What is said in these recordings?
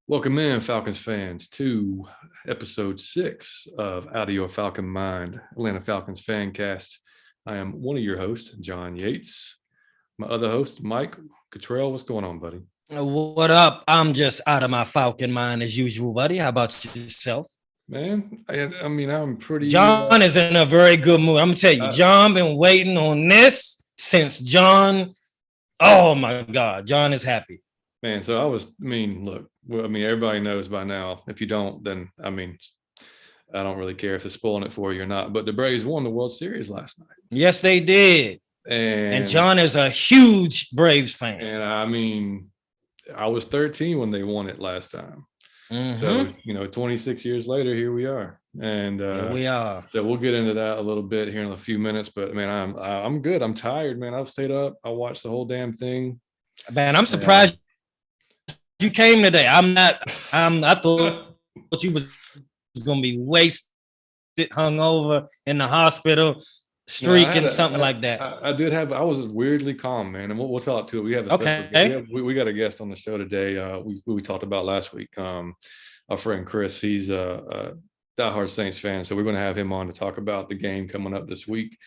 Welcome in, Falcons fans, to episode 6 of Out of Your Falcon Mind, Atlanta Falcons Fancast. I am one of your hosts, John Yates. My other host, Mike Cottrell. What's going on, buddy? What up? I'm just out of my Falcon mind as usual, buddy. How about yourself? Man, I'm pretty... John is in a very good mood. I'm gonna tell you, John been waiting on this since John. Oh my God, John is happy. Man, so look, everybody knows by now. If you don't, then, I don't really care if it's spoiling it for you or not. But the Braves won the World Series last night. Yes, they did. And John is a huge Braves fan. And I was 13 when they won it last time. Mm-hmm. So, 26 years later, here we are. And here we are. So we'll get into that a little bit here in a few minutes. But man, I'm good. I'm tired, man. I've stayed up. I watched the whole damn thing. Man, I'm surprised you came today. I thought you was gonna be wasted, hungover in the hospital, streaking, something like that. I was weirdly calm, man, and we'll tell it to it. We have we got a guest on the show today. We talked about last week. Our friend Chris, he's a diehard Saints fan, so we're going to have him on to talk about the game coming up this week.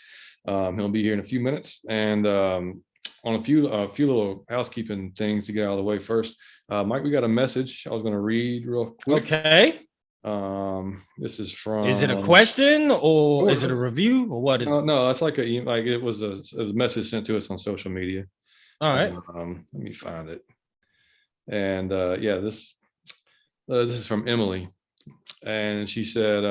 He'll be here in a few minutes, and on a few little housekeeping things to get out of the way first. Mike, we got a message I was going to read real quick. Okay. This is from... Is it a question or is it a review or what is it? No, it's it was a message sent to us on social media. All right. Let me find it. And this is from Emily, and she said,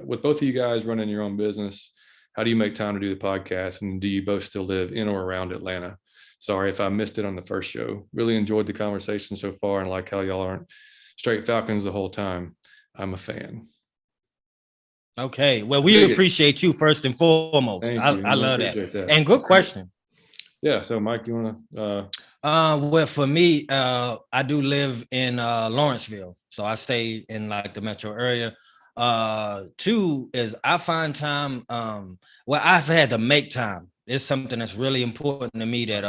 with both of you guys running your own business, how do you make time to do the podcast, and do you both still live in or around Atlanta? Sorry if I missed it on the first show. Really enjoyed the conversation so far, and like how y'all aren't straight Falcons the whole time. I'm a fan. Okay. Well, we appreciate you first and foremost. I love that. And good question. Yeah. So, Mike, you want to? Well, for me, I do live in Lawrenceville, so I stay in like the metro area. Two is I find time. I've had to make time. It's something that's really important to me that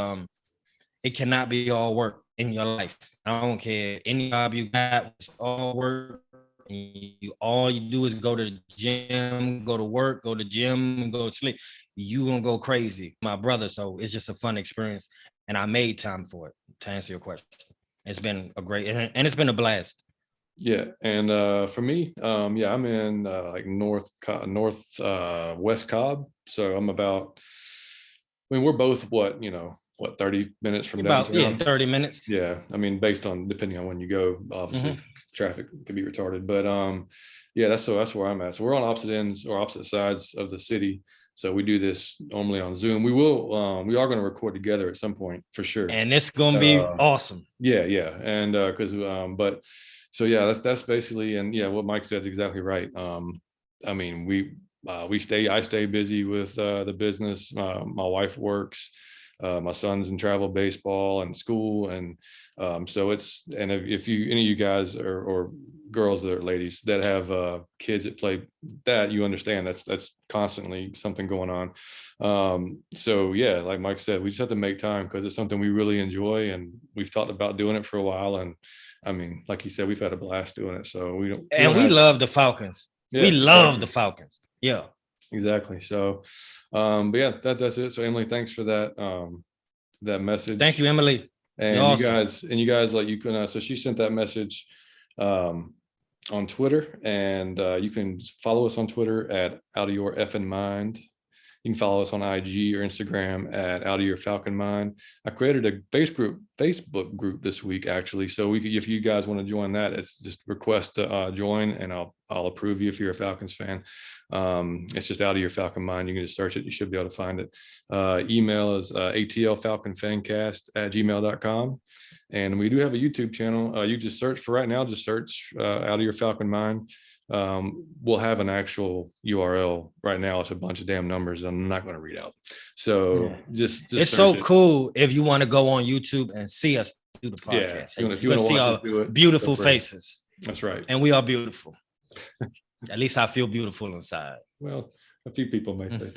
it cannot be all work in your life. I don't care any job you got, it's all work. And all you do is go to the gym, go to work, go to gym, go to sleep. You gonna go crazy, my brother. So it's just a fun experience, and I made time for it. To answer your question, it's been a great and it's been a blast. Yeah, and for me, I'm in like northwest Cobb, so I'm about... we're both 30 minutes from downtown? Yeah, 30 minutes. Yeah, based on depending on when you go, obviously traffic could be retarded, but that's where I'm at. So we're on opposite ends or opposite sides of the city. So we do this normally on Zoom. We are going to record together at some point for sure, and it's going to be awesome. Yeah, and that's basically, and yeah, what Mike said is exactly right. I stay busy with the business. My wife works. My son's in travel baseball and school, and so it's... and if you, any of you guys or girls or ladies that have kids that play that, you understand that's constantly something going on. So yeah, like Mike said, we just have to make time because it's something we really enjoy, and we've talked about doing it for a while. And like you said, we've had a blast doing it. So we love the Falcons. Yeah, we love the Falcons. Yeah, exactly. So but yeah, that's it. So Emily, thanks for that message. Thank you, Emily. And you guys like, you can so she sent that message on Twitter, and you can follow us on Twitter at Out of Your Effing Mind. You can follow us on IG or Instagram at Out of Your Falcon Mind. I created a Facebook group this week, actually. So if you guys want to join that, it's just request to join, and I'll approve you if you're a Falcons fan. It's just Out of Your Falcon Mind. You can just search it. You should be able to find it. Email is atlfalconfancast@gmail.com. And we do have a YouTube channel. You just search for right now, just search Out of Your Falcon Mind. We'll have an actual URL. Right now it's a bunch of damn numbers I'm not going to read out. So just it's so cool if you want to go on YouTube and see us do the podcast. Yeah, you want to see our beautiful faces. That's right. And we are beautiful. At least I feel beautiful inside. Well, a few people may say.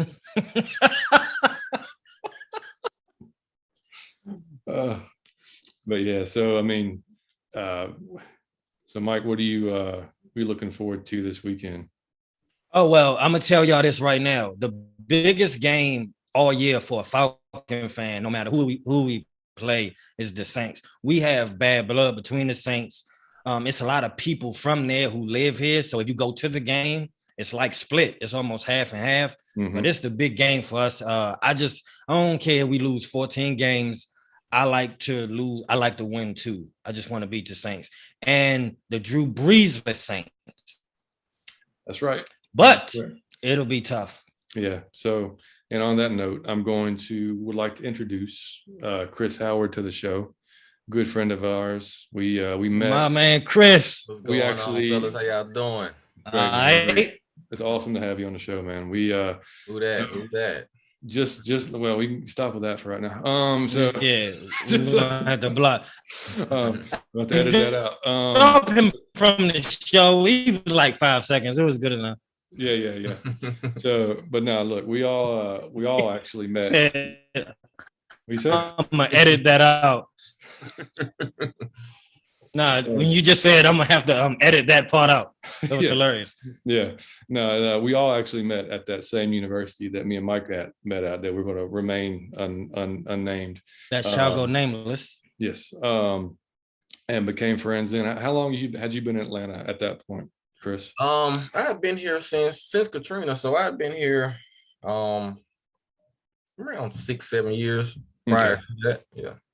But yeah, so So Mike, what are you looking forward to this weekend? Oh, well, I'm gonna tell y'all this right now. The biggest game all year for a Falcon fan, no matter who we play, is the Saints. We have bad blood between the Saints. It's a lot of people from there who live here. So if you go to the game, it's like split. It's almost half and half. But it's the big game for us. I don't care if we lose 14 games. I like to lose. I like to win too. I just want to beat the Saints and the Drew Brees Saints. That's right. But it'll be tough. Yeah. So, and on that note, would like to introduce Chris Howard to the show. Good friend of ours. We met. My man, Chris. What's going on, fellas? How y'all doing? Great. It's awesome to have you on the show, man. We Who that? Just well, we can stop with that for right now. So yeah, just have to block. We'll have to edit that out. Stop him from the show. He was like 5 seconds. It was good enough. Yeah. So, but no, look, we all actually met. We said I'm gonna edit that out. Nah, when you just said I'm gonna have to edit that part out. It was hilarious. Yeah. No, we all actually met at that same university that me and Mike met at, that we're going to remain unnamed. That shall go nameless. Yes. And became friends. And how long had you been in Atlanta at that point, Chris? I have been here since Katrina, so I've been here around 6-7 years prior to that.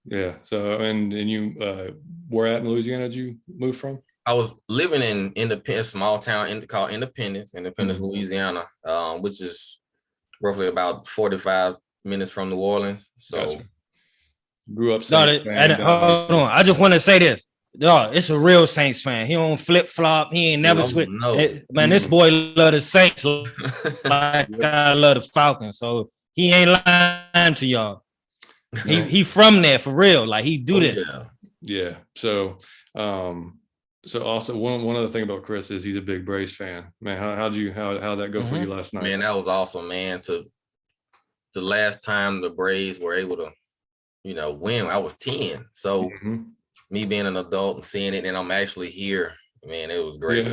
Yeah. So and you where at in Louisiana did you move from? I was living in Independence, small town called Independence, Louisiana, which is roughly about 45 minutes from New Orleans. So grew up. Hold on. I just want to say this. Dog, it's a real Saints fan. He don't flip flop. He ain't never switch. Man, this boy love the Saints like I love the Falcons. So he ain't lying to y'all. He from there for real. Like he do this. Yeah. So also one other thing about Chris is he's a big Braves fan. Man, how'd that go for you last night? Man, that was awesome, man. To the last time the Braves were able to, win, I was 10. So me being an adult and seeing it, and I'm actually here, man, it was great.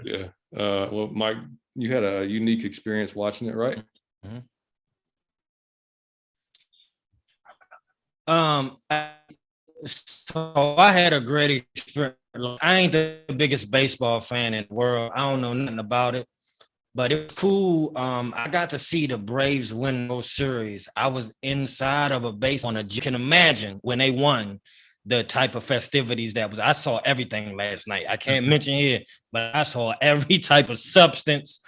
Yeah. Well, Mike, you had a unique experience watching it, right? So I had a great experience. I ain't the biggest baseball fan in the world. I don't know nothing about it, but it was cool. I got to see the Braves win those series. I was inside of a base on you can imagine when they won the type of festivities that was. I saw everything last night. I can't mention here, but I saw every type of substance,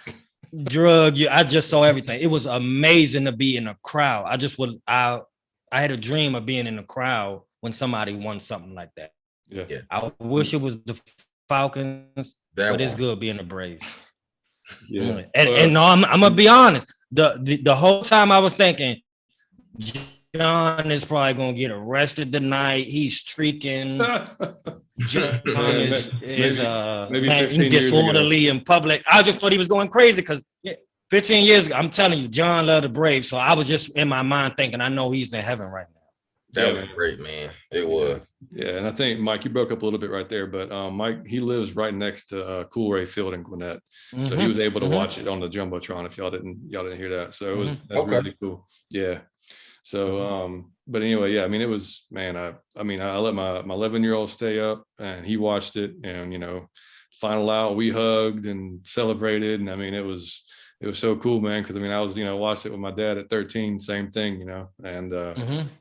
drug. I just saw everything. It was amazing to be in a crowd. I had a dream of being in a crowd when somebody won something like that. Yeah. I wish it was the Falcons, but it's good being the Braves. Yeah. And no, I'm gonna be honest. The whole time I was thinking, John is probably gonna get arrested tonight. He's streaking. John is disorderly in public. I just thought he was going crazy because 15 years ago, I'm telling you, John loved the Braves. So I was just in my mind thinking, I know he's in heaven right now. That was great, man. It was. Yeah, and I think, Mike, you broke up a little bit right there, but Mike, he lives right next to Cool Ray Field in Gwinnett. So he was able to watch it on the Jumbotron if y'all didn't hear that. So it was really cool. Yeah. So but anyway, yeah, I mean, it was, man, I let my 11-year-old stay up and he watched it, and final out, we hugged and celebrated. And I mean, it was so cool, man. Cause I was, watched it with my dad at 13, same thing, and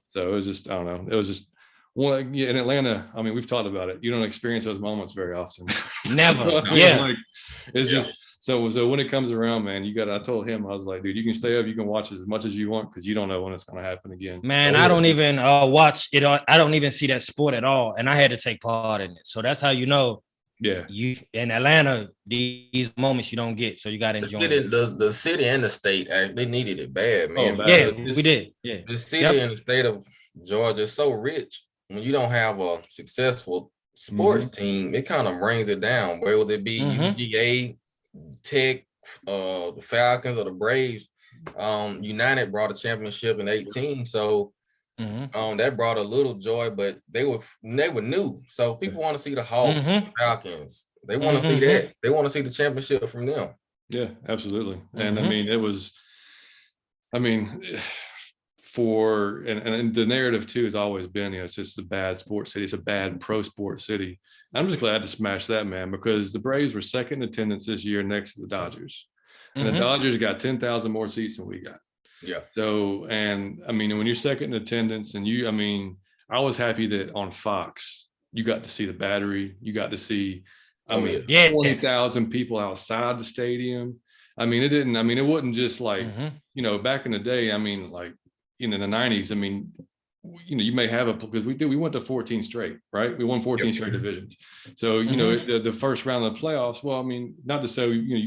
so it was just, I don't know. It was just one in Atlanta. I mean, we've talked about it. You don't experience those moments very often. Never. It's just, so when it comes around, man, I told him, I was like, dude, you can stay up, you can watch as much as you want, because you don't know when it's going to happen again. Man, I don't even watch it. I don't even see that sport at all. And I had to take part in it. So that's how you in Atlanta, these moments you don't get, so you got to enjoy it. The city and the state, they needed it bad, man. We did. Yeah, the city and the state of Georgia is so rich. When you don't have a successful sports team, it kind of brings it down. Where would it be? UGA, Tech, the Falcons, or the Braves? United brought a championship in 18, so That brought a little joy, but they were new. So people want to see the Hawks, the Falcons. They want to see that. They want to see the championship from them. Yeah, absolutely. And I mean, it was, I mean, and the narrative too has always been, you know, it's just a bad sports city. It's a bad pro sports city. I'm just glad to smash that, man, because the Braves were second in attendance this year next to the Dodgers. And the Dodgers got 10,000 more seats than we got. Yeah. So, and I mean, when you're second in attendance and I mean, I was happy that on Fox, you got to see the Battery. You got to see, 20,000 people outside the stadium. I mean, it wasn't just like, you know, back in the day, I mean, like, you know, in the 90s, I mean, you know, you may have because we went to 14 straight, right? We won 14 straight divisions. So, you know, the first round of the playoffs, well, I mean, not to say, you know,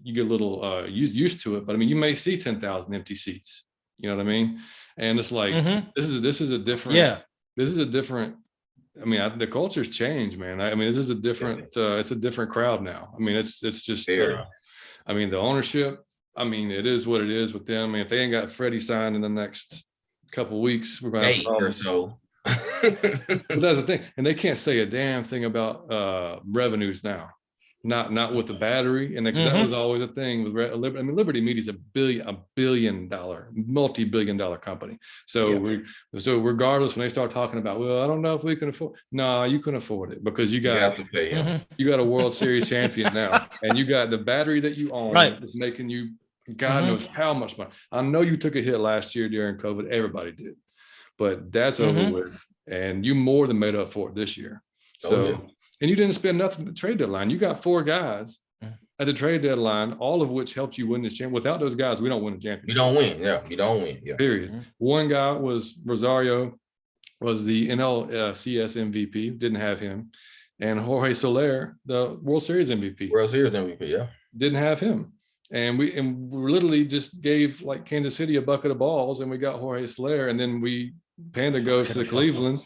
you get a little used to it, but I mean, you may see 10,000 empty seats, you know what I mean? And it's like, this is a different, I mean, the culture's changed, man. I mean, this is a different, it's a different crowd now. I mean, it's just, I mean, the ownership, I mean, it is what it is with them. I mean, if they ain't got Freddie signed in the next couple of weeks, we're going to have problems. Or so. But that's the thing. And they can't say a damn thing about revenues now. Not with the Battery. And because that was always a thing with Liberty. I mean, Liberty Media is a billion-dollar, multi-billion-dollar company. So so regardless, when they start talking about, well, I don't know if we can afford. No, you can afford it because you got a World Series champion now, and you got the Battery that you own is making you God knows how much money. I know you took a hit last year during COVID. Everybody did, but that's over with, and you more than made up for it this year. So. And you didn't spend nothing at the trade deadline. You got 4 guys at the trade deadline, all of which helped you win this championship. Without those guys, we don't win a championship. You don't win. Yeah, you don't win. Yeah. Period. One guy was Rosario, was the NLCS MVP. Didn't have him. And Jorge Soler, the World Series MVP. Yeah. Didn't have him. And we literally just gave like Kansas City a bucket of balls, and we got Jorge Soler. And then Panda goes to Cleveland,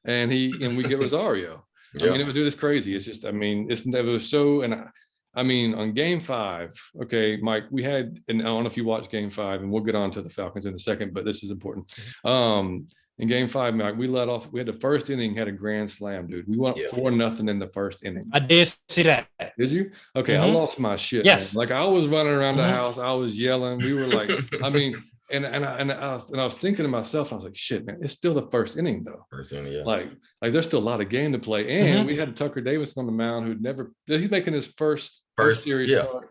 and we get Rosario. I mean, dude, it's crazy. It's just, I mean, it was so, and I mean, on game 5, okay, Mike, we had, and I don't know if you watched game 5, and we'll get on to the Falcons in a second, but this is important. In game 5, Mike, we had the first inning, had a grand slam, dude. We went 4-0 in the first inning. I did see that. Did you? Okay, I lost my shit. Yes. Man. Like I was running around the house, I was yelling. We were like, I mean, and I was thinking to myself, I was like, shit, man, it's still the first inning though. First inning, yeah. Like there's still a lot of game to play. And we had Tucker Davis on the mound he's making his first series start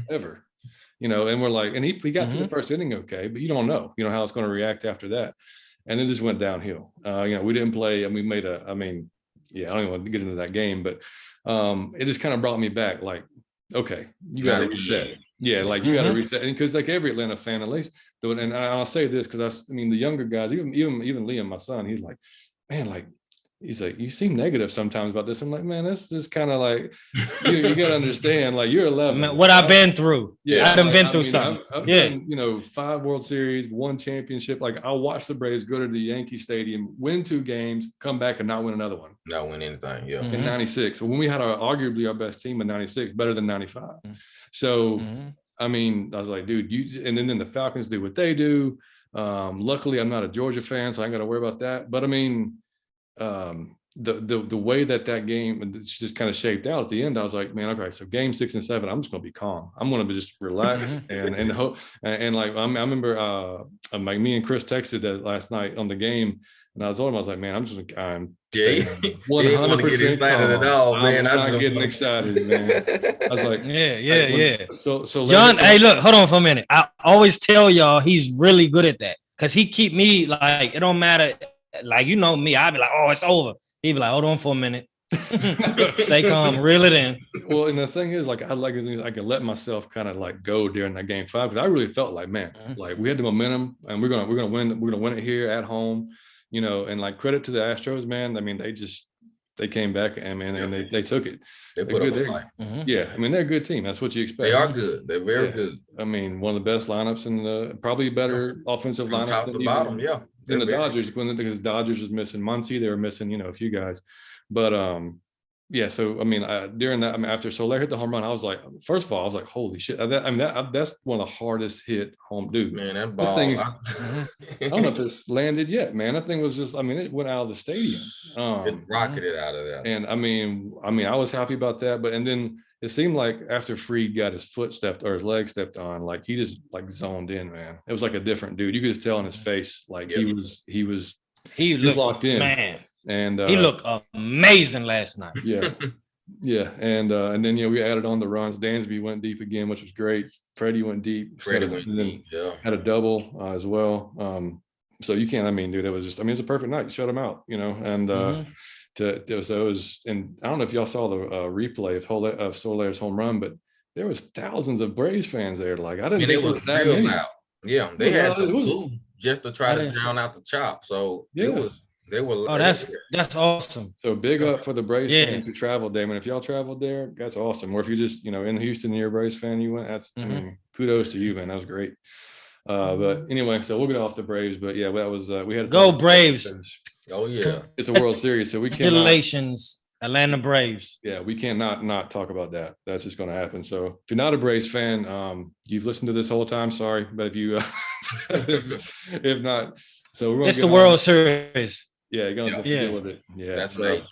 ever. You know, and we're like, and he got to the first inning okay, but you don't know how it's going to react after that. And it just went downhill. You know, we didn't play, and we made I don't even want to get into that game, but it just kind of brought me back, like, okay, you got to reset. Yeah, like you got to reset. And because like every Atlanta fan, at least, and I'll say this because the younger guys, even Liam, my son, he's like, man, like, he's like, you seem negative sometimes about this. I'm like, man, that's just kind of like, you got to understand, like, you're 11. Man, what I've been through. Yeah, I done been through something. I've done, 5 World Series, 1 championship. Like, I'll watch the Braves go to the Yankee Stadium, win 2 games, come back and not win another one. Not win anything, yeah. In 96. When we had arguably our best team in 96, better than 95. So, I mean, I was like, dude, and then the Falcons do what they do. Luckily, I'm not a Georgia fan, so I ain't got to worry about that. But I mean, the way that game just kind of shaped out at the end, I was like, man, okay, so game 6 and 7, I'm just gonna be calm. I'm gonna just relax and hope. And like I remember, like me and Chris texted that last night on the game, and I was on him. I was like, man, I'm 100% calm. Man, I'm not getting excited, man. I was like, yeah. So John, hey, look, hold on for a minute. I always tell y'all he's really good at that because he keep me like, it don't matter. Like, you know me, I'd be like, oh, it's over. He'd be like, hold on for a minute. Stay calm, reel it in. Well, and the thing is, like, I could let myself kind of like go during that game 5 because I really felt like, man, like we had the momentum and we're gonna win it here at home, and like credit to the Astros, man. I mean, they came back and they took it. They put up a fight. Yeah, I mean, they're a good team. That's what you expect. They are good. They're very good. I mean, one of the best lineups in probably better offensive lineups than the bottom. Yeah. Than the Dodgers, because Dodgers was missing Muncy, they were missing, a few guys, but yeah, so I mean, during that, I mean, after Soler hit the home run, I was like, first of all, I was like, holy shit! That's one of the hardest hit home, dude. Man, that That ball. thing, I don't know if it's landed yet, man. That thing was just, I mean, it went out of the stadium. It rocketed out of there. And I mean, I was happy about that. But and then it seemed like after Freed got his foot stepped or his leg stepped on, like he just like zoned in, man. It was like a different dude. You could just tell in his face, like he was locked in, man. And he looked amazing last night. Yeah. Yeah. And then we added on the runs. Dansby went deep again, which was great. Freddie went deep. Freddie went deep, had a double as well. So you can't, I mean, dude, it was just, I mean, it's a perfect night. Shut him out, and so it was, and I don't know if y'all saw the replay of Soler's home run, but there was thousands of Braves fans there. Like, I didn't think it was that many. Yeah, they had to move just to try to drown out the chop. So they were. Oh, that's awesome. So big up for the Braves fans who traveled there. I mean, if y'all traveled there, that's awesome. Or if you just, in Houston, you're a Braves fan, you went. That's I mean, kudos to you, man. That was great. But anyway, so we'll get off the Braves. But yeah, that was we had go Braves. Oh yeah, it's a World Series, so we can't. Congratulations, Atlanta Braves. Yeah, we can't not talk about that. That's just going to happen. So if you're not a Braves fan, you've listened to this whole time. Sorry, but if you if not, so we're. It's the World Series. Yeah, you're gonna deal with it. Yeah, that's right.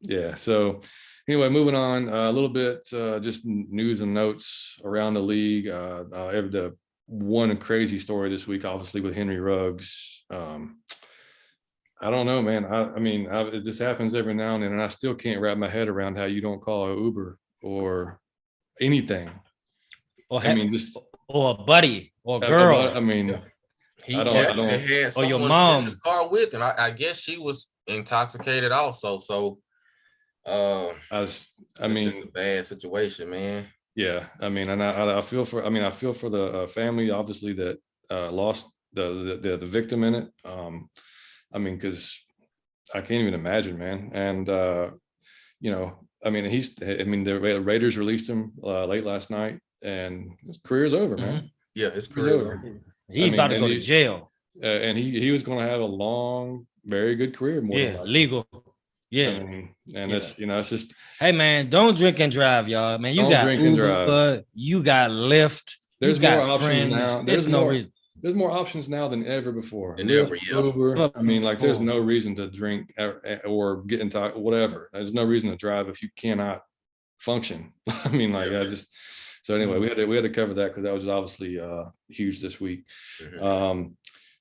Yeah. So anyway, moving on a little bit, just news and notes around the league. The one crazy story this week, obviously, with Henry Ruggs. I don't know, man. I mean, this happens every now and then, and I still can't wrap my head around how you don't call an Uber or anything. Or a buddy or a girl. I mean. He had or your mom in the car with him. I guess she was intoxicated also. So it's a bad situation, man. Yeah, I mean, and I feel for the family, obviously, that lost the victim in it. I mean, because I can't even imagine, man. And I mean, the Raiders released him late last night, and his career's over, man. Yeah, his career's over. He's about to go to jail. And he was going to have a long, very good career. Legal. Yeah. And that's, it's just. Hey, man, don't drink and drive, y'all. Man, you got Uber, you got Lyft. There's more options now. There's no reason. There's more options now than ever before. Uber. I mean, like, there's no reason to drink or get into whatever. There's no reason to drive if you cannot function. I mean, like, So anyway, we had to cover that because that was obviously huge this week.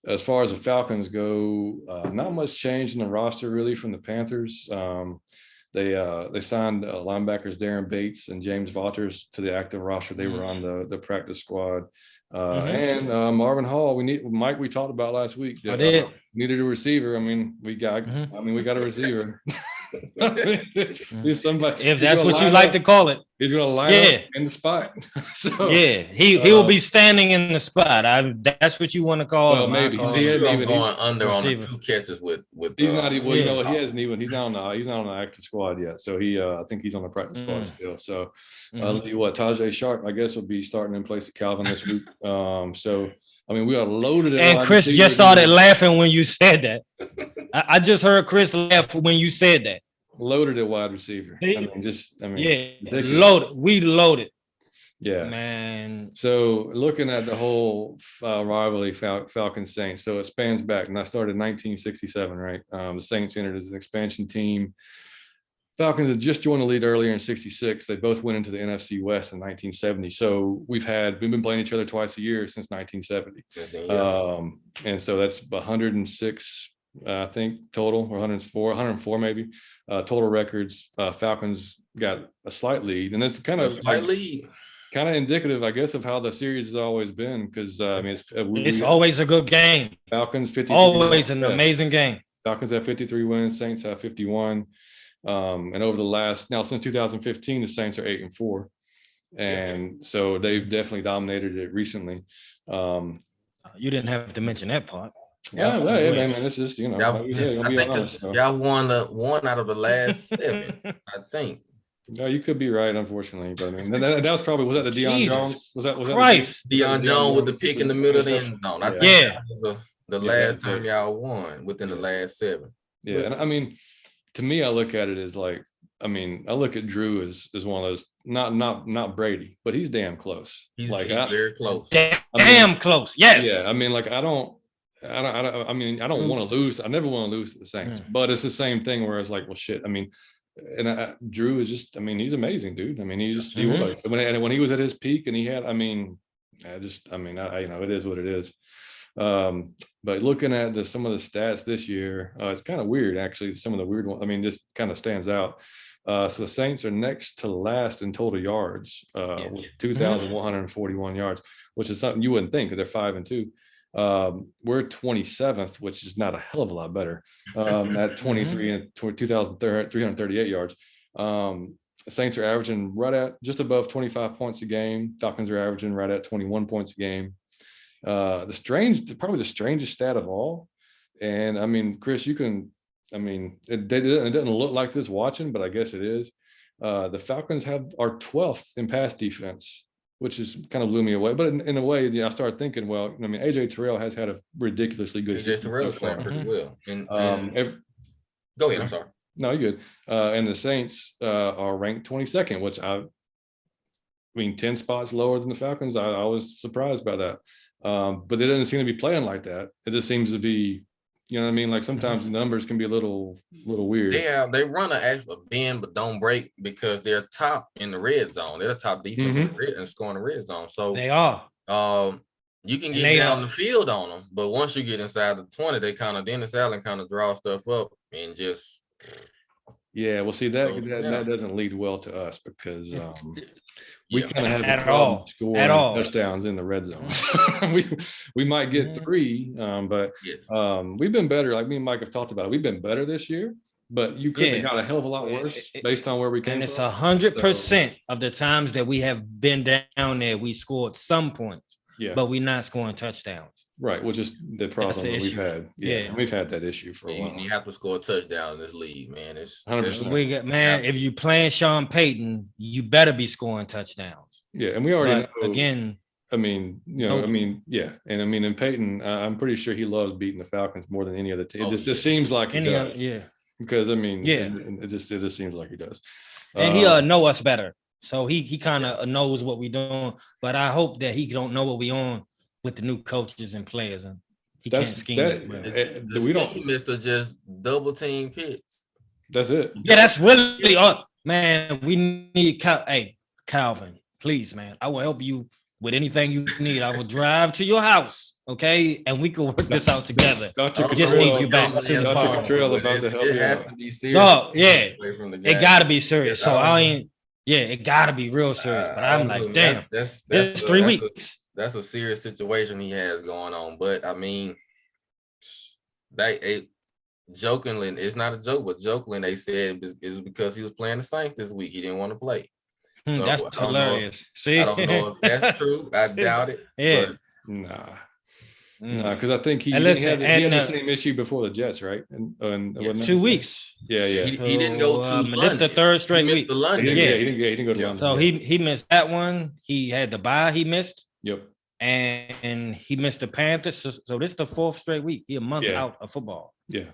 As far as the Falcons go, not much change in the roster really from the Panthers. They signed linebackers Darren Bates and James Vaughters to the active roster. They were on the practice squad. And Marvin Hall, we talked about last week. Needed a receiver. I mean, we got a receiver. If that's what you like to call it, he's going to line up in the spot. So he will be standing in the spot. That's what you want to call him. Maybe he's going under on the 2 catches with. He's not even. Well, he hasn't even. He's not on the active squad yet. So I think he's on the practice squad still. So Tajay Sharp, I guess, will be starting in place of Calvin this week. So I mean, we are loaded. And Chris just started laughing when you said that. I just heard Chris laugh when you said that. Loaded at wide receiver. Loaded. We loaded. Yeah, man. So looking at the whole rivalry, Falcons Saints. So it spans back, and I started in 1967, right? The Saints entered as an expansion team. Falcons had just joined the league earlier in 66. They both went into the NFC West in 1970. So we've been playing each other twice a year since 1970. And so that's 106, I think, total, or 104 maybe, total records. Falcons got a slight lead. And it's kind of indicative, I guess, of how the series has always been. Because, I mean, it's always a good game. Falcons, 53. Always an amazing game. Falcons have 53 wins. Saints have 51. And over since 2015, the Saints are 8-4, and so they've definitely dominated it recently. You didn't have to mention that part. Yeah, man. It's just y'all won one out of the last 7, I think. No, you could be right, unfortunately. But I mean, that was probably the Deion Jones? Was that Deion Jones with the pick in the middle of the end zone? I think that was the last time y'all won within the last 7. Yeah, and I mean, to me, I look at it as like I mean, I look at Drew as one of those, not Brady, but he's damn close. He's like very close. Damn close. Yes. Yeah. I mean, like I don't want to lose. I never want to lose to the Saints, but it's the same thing where it's like, well, shit. I mean, and Drew is just, I mean, he's amazing, dude. I mean, he was when he was at his peak, and he had, I mean, it is what it is. But looking at some of the stats this year, it's kind of weird, actually. Some of the weird ones, I mean, just kind of stands out. So the Saints are next to last in total yards, with 2,141 yards, which is something you wouldn't think, because they're 5-2. We're 27th, which is not a hell of a lot better, at 23 and 2,338 yards. The Saints are averaging right at just above 25 points a game. Falcons are averaging right at 21 points a game. Probably the strangest stat of all. And I mean, Chris, it doesn't look like this watching, but I guess it is. The Falcons are 12th in pass defense, which is kind of blew me away. But in a way, I started thinking, well, I mean, AJ Terrell has had a ridiculously good season so far. Pretty well. Go ahead. I'm sorry. No, you're good. And the Saints are ranked 22nd, which I mean, 10 spots lower than the Falcons. I was surprised by that. But it doesn't seem to be playing like that. It just seems to be, you know what I mean? Like sometimes the numbers can be a little weird. They run an actual bend but don't break, because they're top in the red zone. They're the top defense and scoring the red zone. So they are. You can get down the field on them, but once you get inside the 20, they kind of Dennis Allen kind of draw stuff up and just. Yeah, well, see that doesn't lead well to us, because we kind of have a problem scoring touchdowns in the red zone. we might get 3, but we've been better. Like me and Mike have talked about it. We've been better this year, but you could have got a hell of a lot worse based on where we came from. And it's 100% of the times that we have been down there, we scored some points, but we're not scoring touchdowns. Right, which is the problem that we've had. We've had that issue for a while. You have to score a touchdown in this league, man. It's 100%. If you playing Sean Payton, you better be scoring touchdowns. Yeah, and we already know, again. I mean, and I mean, in Payton, I'm pretty sure he loves beating the Falcons more than any other team. It just seems like he does. Because I mean, it just seems like he does. And he know us better, so he kind of knows what we're doing. But I hope that he don't know what we on with the new coaches and players, and he can't scheme. We don't miss to just double team Pitts. That's it. Yeah, that's really man. We need Calvin, please, man. I will help you with anything you need. I will drive to your house, okay, and we can work this out together. I just need you back as soon as possible. It has to be serious. No, it got to be serious. So I ain't. Yeah, it got to be real serious. But I'm like, damn, that's 3 weeks. That's a serious situation he has going on. But I mean, jokingly, it's not a joke, but jokingly, they said it was because he was playing the Saints this week. He didn't want to play. So that's hilarious. See, I don't know if that's true. I doubt it. Yeah, because I think he had the same issue before the Jets, right? And 2 weeks. Yeah. He didn't go to London. It's the third straight week. He didn't go to London. So he missed that one. He had the bye. He missed. Yep. And he missed the Panthers. So this is the 4th straight week. He a month out of football. Yeah.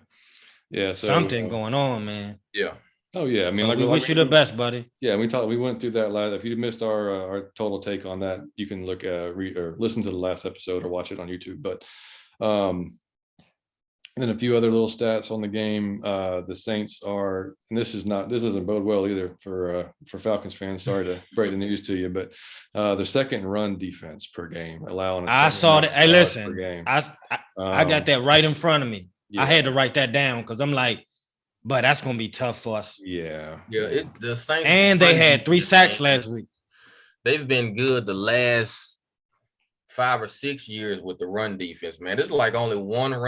So something going on, man. Yeah. Oh yeah. I mean, we wish you the best, buddy. Yeah, we went through that last. If you missed our total take on that, you can look or listen to the last episode or watch it on YouTube. But and then a few other little stats on the game. The Saints are, and this doesn't bode well either for Falcons fans. Sorry to break the news to you, but the second run defense per game, allowing. I saw that. Hey, listen, I got that right in front of me. I had to write that down because I'm like, but that's gonna be tough for us. Yeah. The Saints, and they had 3 sacks last week. They've been good the last 5 or 6 years with the run defense, man. This is like only one or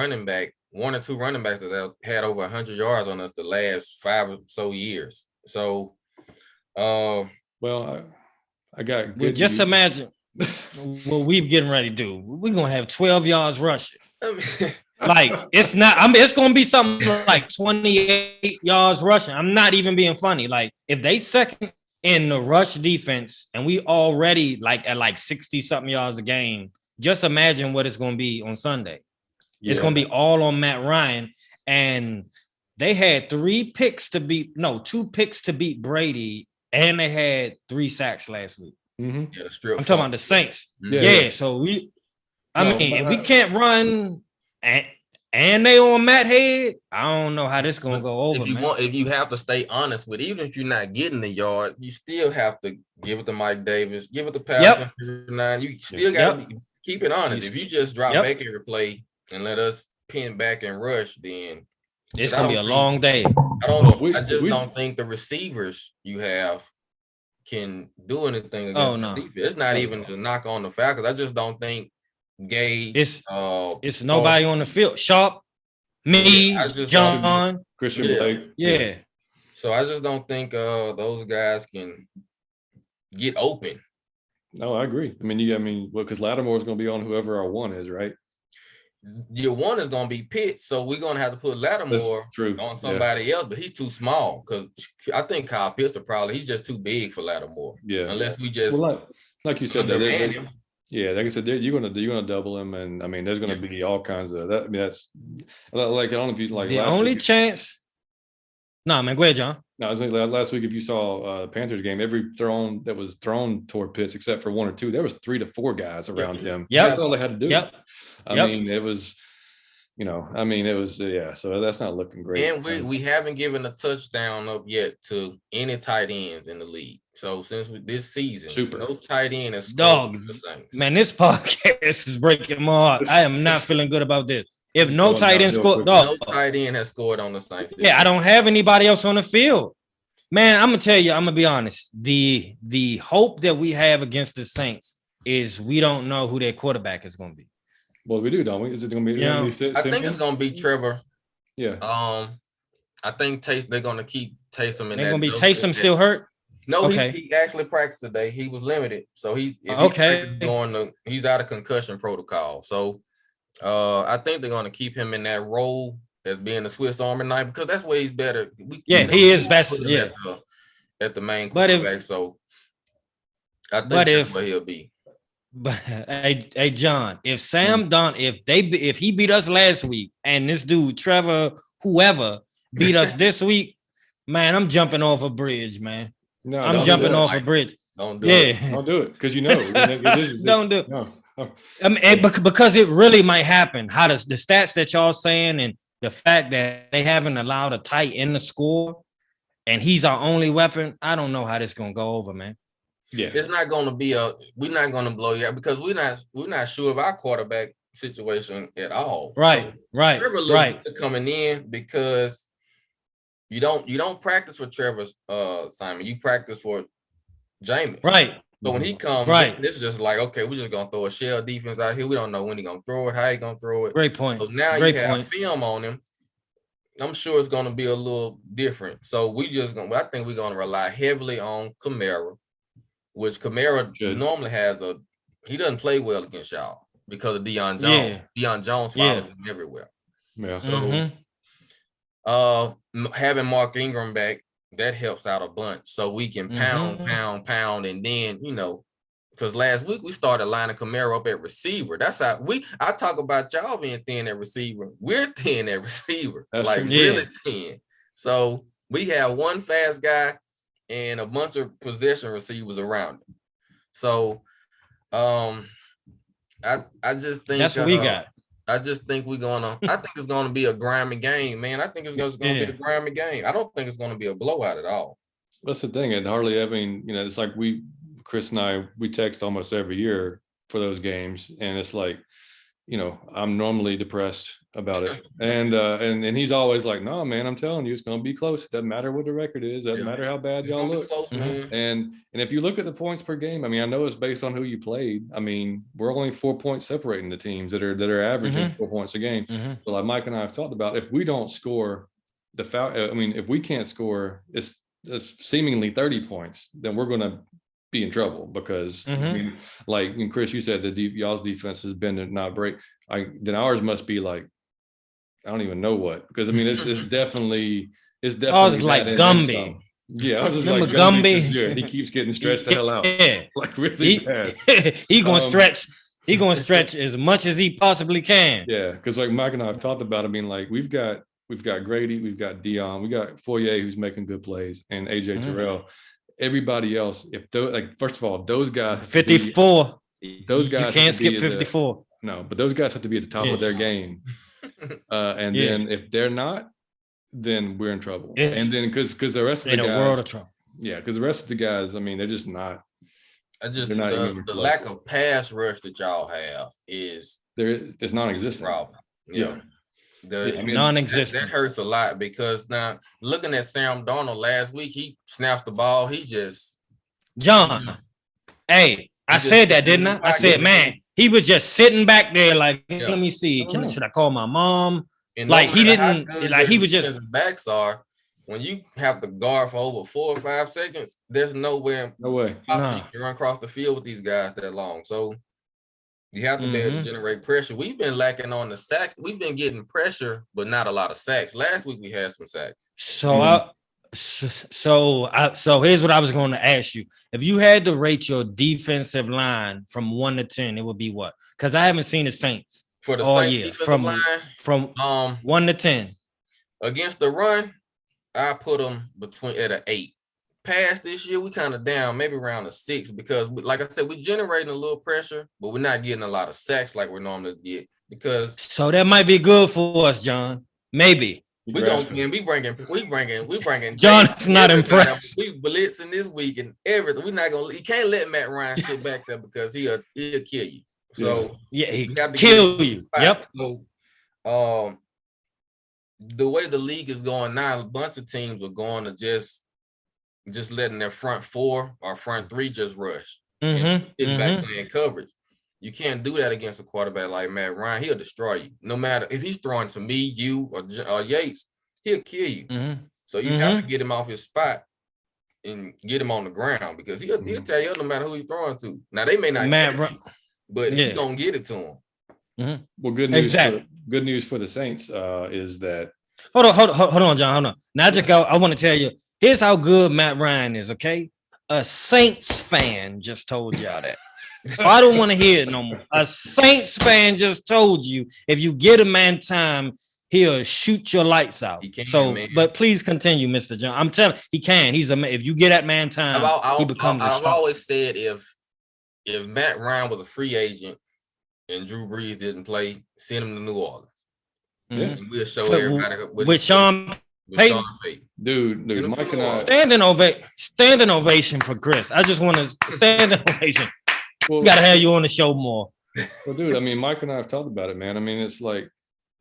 two running backs that have had over 100 yards on us the last 5 or so years. So, well, I got good. Just imagine what we're getting ready to do. We're gonna have 12 yards rushing. Like it's not. It's gonna be something like 28 yards rushing. I'm not even being funny. Like if they second in the rush defense and we already at 60 something yards a game, just imagine what it's gonna be on Sunday. It's gonna be all on Matt Ryan, and They had 2 picks to beat Brady, and they had 3 sacks last week. Mm-hmm. Yeah, I'm talking about the Saints. Yeah. Yeah. So we can't run and they on Matt Head. I don't know how this gonna go over. If you have to stay honest with it, even if you're not getting the yard, you still have to give it to Mike Davis, give it to Patrick. You still got to keep it honest. If you just drop back every play and let us pin back and rush, then it's gonna be a long day. I just don't think the receivers you have can do anything against the defense. It's not even to knock on the Falcons. I just don't think Gage. It's nobody on the field. Sharp, me, John, Christian Blake. Yeah. So I just don't think those guys can get open. No, I agree. I mean, because Lattimore is going to be on whoever our 1 is, right? Your 1 is going to be Pitts, so we're going to have to put Lattimore on somebody else, but he's too small because I think Kyle Pitts he's just too big for Lattimore. Yeah, unless we just like you said, him. Yeah, like I said, you're gonna double him, and I mean, there's gonna be all kinds of that. I mean, that's like I don't know if you like the only chance. No, man, go ahead, John. No, I was like last week. If you saw the Panthers game, every thrown that was thrown toward Pitts, except for 1 or 2, there was 3 to 4 guys around him. Yeah, that's all they had to do. Yep. I mean, it was. It was so that's not looking great. And we haven't given a touchdown up yet to any tight ends in the league. So since this season, no tight end has scored. Man, this podcast is breaking my heart. I am not feeling good about this. If no tight end scored, no tight end has scored on the Saints. Yeah, I don't have anybody else on the field. Man, I'm gonna tell you, I'm gonna be honest. The hope that we have against the Saints is we don't know who their quarterback is gonna be. Well, we do, don't we? Is it going to be? I think it's going to be Trevor. Yeah. I think they're going to keep Taysom in. They're going to be Taysom still hurt. No, he actually practiced today. He was limited, so he's out of concussion protocol. So I think they're going to keep him in that role as being the Swiss Army knife because that's where he's better. He is best. Yeah, at the main quarterback. So I think that's where he'll be. But hey, John, if Sam Don, if he beat us last week and this dude Trevor whoever beat us this week, man, I'm jumping off a bridge, man. No, I'm jumping off a bridge. Don't do it. Don't do it because don't do it. No. I mean, because it really might happen. How does the stats that y'all saying and the fact that they haven't allowed a tight end to score and he's our only weapon, I don't know how this gonna go over, man. Yeah, it's not going to be we're not going to blow you out because we're not sure of our quarterback situation at all. Right. Trevor coming in because you don't practice for Trevor Simon. You practice for Jameis. Right. So when he comes, this is just like, okay, we're just gonna throw a shell defense out here. We don't know when he's gonna throw it, how he's gonna throw it. Great point. So now you have film on him. I'm sure it's gonna be a little different. So I think we're gonna rely heavily on Kamara. Which Kamara normally he doesn't play well against y'all because of Deion Jones. Yeah. Deion Jones follows him everywhere. Yeah. So having Mark Ingram back, that helps out a bunch. So we can pound, and then, because last week we started lining Kamara up at receiver. That's how I talk about y'all being thin at receiver. We're thin at receiver. That's really thin. So we have one fast guy and a bunch of possession receivers around him. So I just think that's what we got. I just think I think it's gonna be a grimy game, man. I think it's gonna be a grimy game. I don't think it's gonna be a blowout at all. That's the thing. And hardly, it's like Chris and I, we text almost every year for those games. And it's like, I'm normally depressed about it. And he's always like, no, man, I'm telling you, it's going to be close. It doesn't matter what the record is. It doesn't matter how bad y'all look. Close, and if you look at the points per game, I know it's based on who you played. We're only 4 points separating the teams that are averaging 4 points a game. So like Mike and I have talked about, if we don't score if we can't score, it's seemingly 30 points, then we're going to be in trouble because like Chris, you said y'all's defense has been to not break. Then ours must be like, I don't even know what, because it's definitely I was like Gumby. Yeah, I was just remember like Gumby. He keeps getting stretched the hell out. Yeah, like really bad. He gonna stretch. He gonna stretch as much as he possibly can. Yeah, because like Mike and I have talked about. We've got we've got Grady, we've got Dion, we got Foyer who's making good plays, and AJ Terrell. Everybody else, if those, like, first of all, those guys 54. Those guys you can't skip 54. No, but those guys have to be at the top of their game. And then if they're not, then we're in trouble. And then because the rest of the guys, in a world of trouble. Yeah, because the rest of the guys, I mean, they're just not. They're not the lack of pass rush that y'all have is it's non-existent. Problem. Yeah. Non-existent. That hurts a lot because now looking at Sam Darnold last week, he snaps the ball. He just John. Hey, I said that, didn't I? I said, man, he was just sitting back there like, let me see. Should I call my mom? And like he didn't, like he was just backs are when you have to guard for over 4 or 5 seconds, there's no way you can run across the field with these guys that long. So you have to be able to generate pressure. We've been lacking on the sacks. We've been getting pressure, but not a lot of sacks. Last week we had some sacks. So so here's what I was going to ask you. If you had to rate your defensive line from 1 to 10, it would be what? Because I haven't seen the Saints for the all Saints year. From 1 to 10. Against the run, I put them at an 8. Past this year, we kind of down, maybe around a 6, because like I said, we're generating a little pressure, but we're not getting a lot of sacks like we're normally get. Because so that might be good for us, John. Maybe. We bringing. John is not impressed. We blitzing this week and everything. We're not gonna. You can't let Matt Ryan sit back there because he'll kill you. So he kill you. Yep. So, the way the league is going now, a bunch of teams are going to just letting their front 4 or front 3 just rush and sit back playing coverage. You can't do that against a quarterback like Matt Ryan. He'll destroy you. No matter if he's throwing to me, you, or Yates, he'll kill you. So you have to get him off his spot and get him on the ground because he'll tell you no matter who he's throwing to. Now they may not catch you, but he's gonna get it to him. Well, good news. Good news for the Saints is that. Hold on, John. Hold on. Now I want to tell you. Here's how good Matt Ryan is. Okay, a Saints fan just told y'all that. So I don't want to hear it no more. A Saints fan just told you if you get a man time, he'll shoot your lights out. But please continue, Mr. John. I'm telling he can. If you get that man time, he becomes a star. I've always said if Matt Ryan was a free agent and Drew Brees didn't play, send him to New Orleans. And we'll show everybody with Sean Payton. Dude, Mike and I standing ovation for Chris. I just want to stand ovation. Well, we gotta have you on the show more. Well, dude, I mean, Mike and I have talked about it, man. I mean, it's like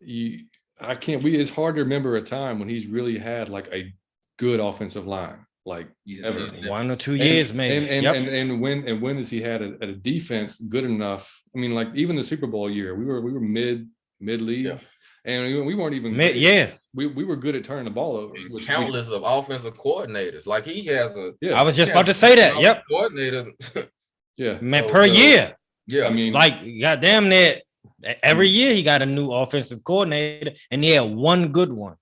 it's hard to remember a time when he's really had like a good offensive line, like ever. 1 or 2 years, maybe. And when has he had a defense good enough? I mean, like even the Super Bowl year, we were mid league, and we weren't even we were good at turning the ball over. Countless of offensive coordinators, like he has I was just about to say that. Yep, coordinator. Yeah, man, per year. Yeah, I mean, like goddamn that. Every year he got a new offensive coordinator, and he had one good one.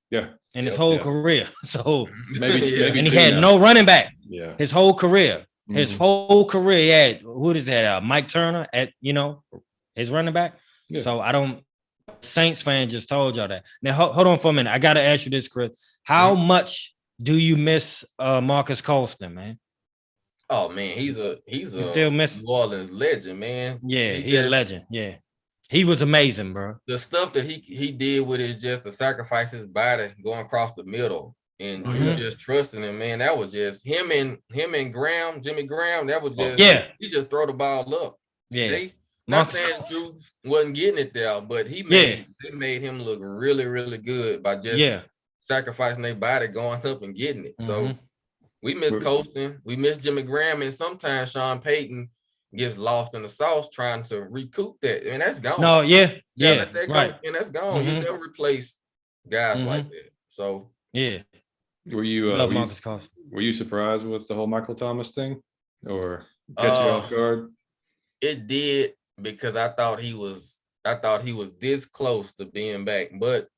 Yeah, in his whole career. So maybe and he had no running back. Yeah, his whole career. His whole career, he had who does that? Mike Turner at his running back. Yeah. So I don't. Saints fan just told y'all that. Now hold on for a minute. I got to ask you this, Chris. How much do you miss Marcus Colston, man? Oh man, he's a still New Orleans legend, man. Yeah, he's a legend. Yeah, he was amazing, bro. The stuff that he did with it just to sacrifice his body going across the middle and just trusting him, man. That was just him and Jimmy Graham. That was just he just throw the ball up. Yeah. Not saying Drew wasn't getting it there, but they made him look really, really good by just sacrificing their body going up and getting it. So we miss Colston, we miss Jimmy Graham, and sometimes Sean Payton gets lost in the sauce trying to recoup that. And that's gone. No, let that go, and that's gone. You never replace guys like that. So were you were you surprised with the whole Michael Thomas thing, or catch you off guard? It did, because I thought he was this close to being back, but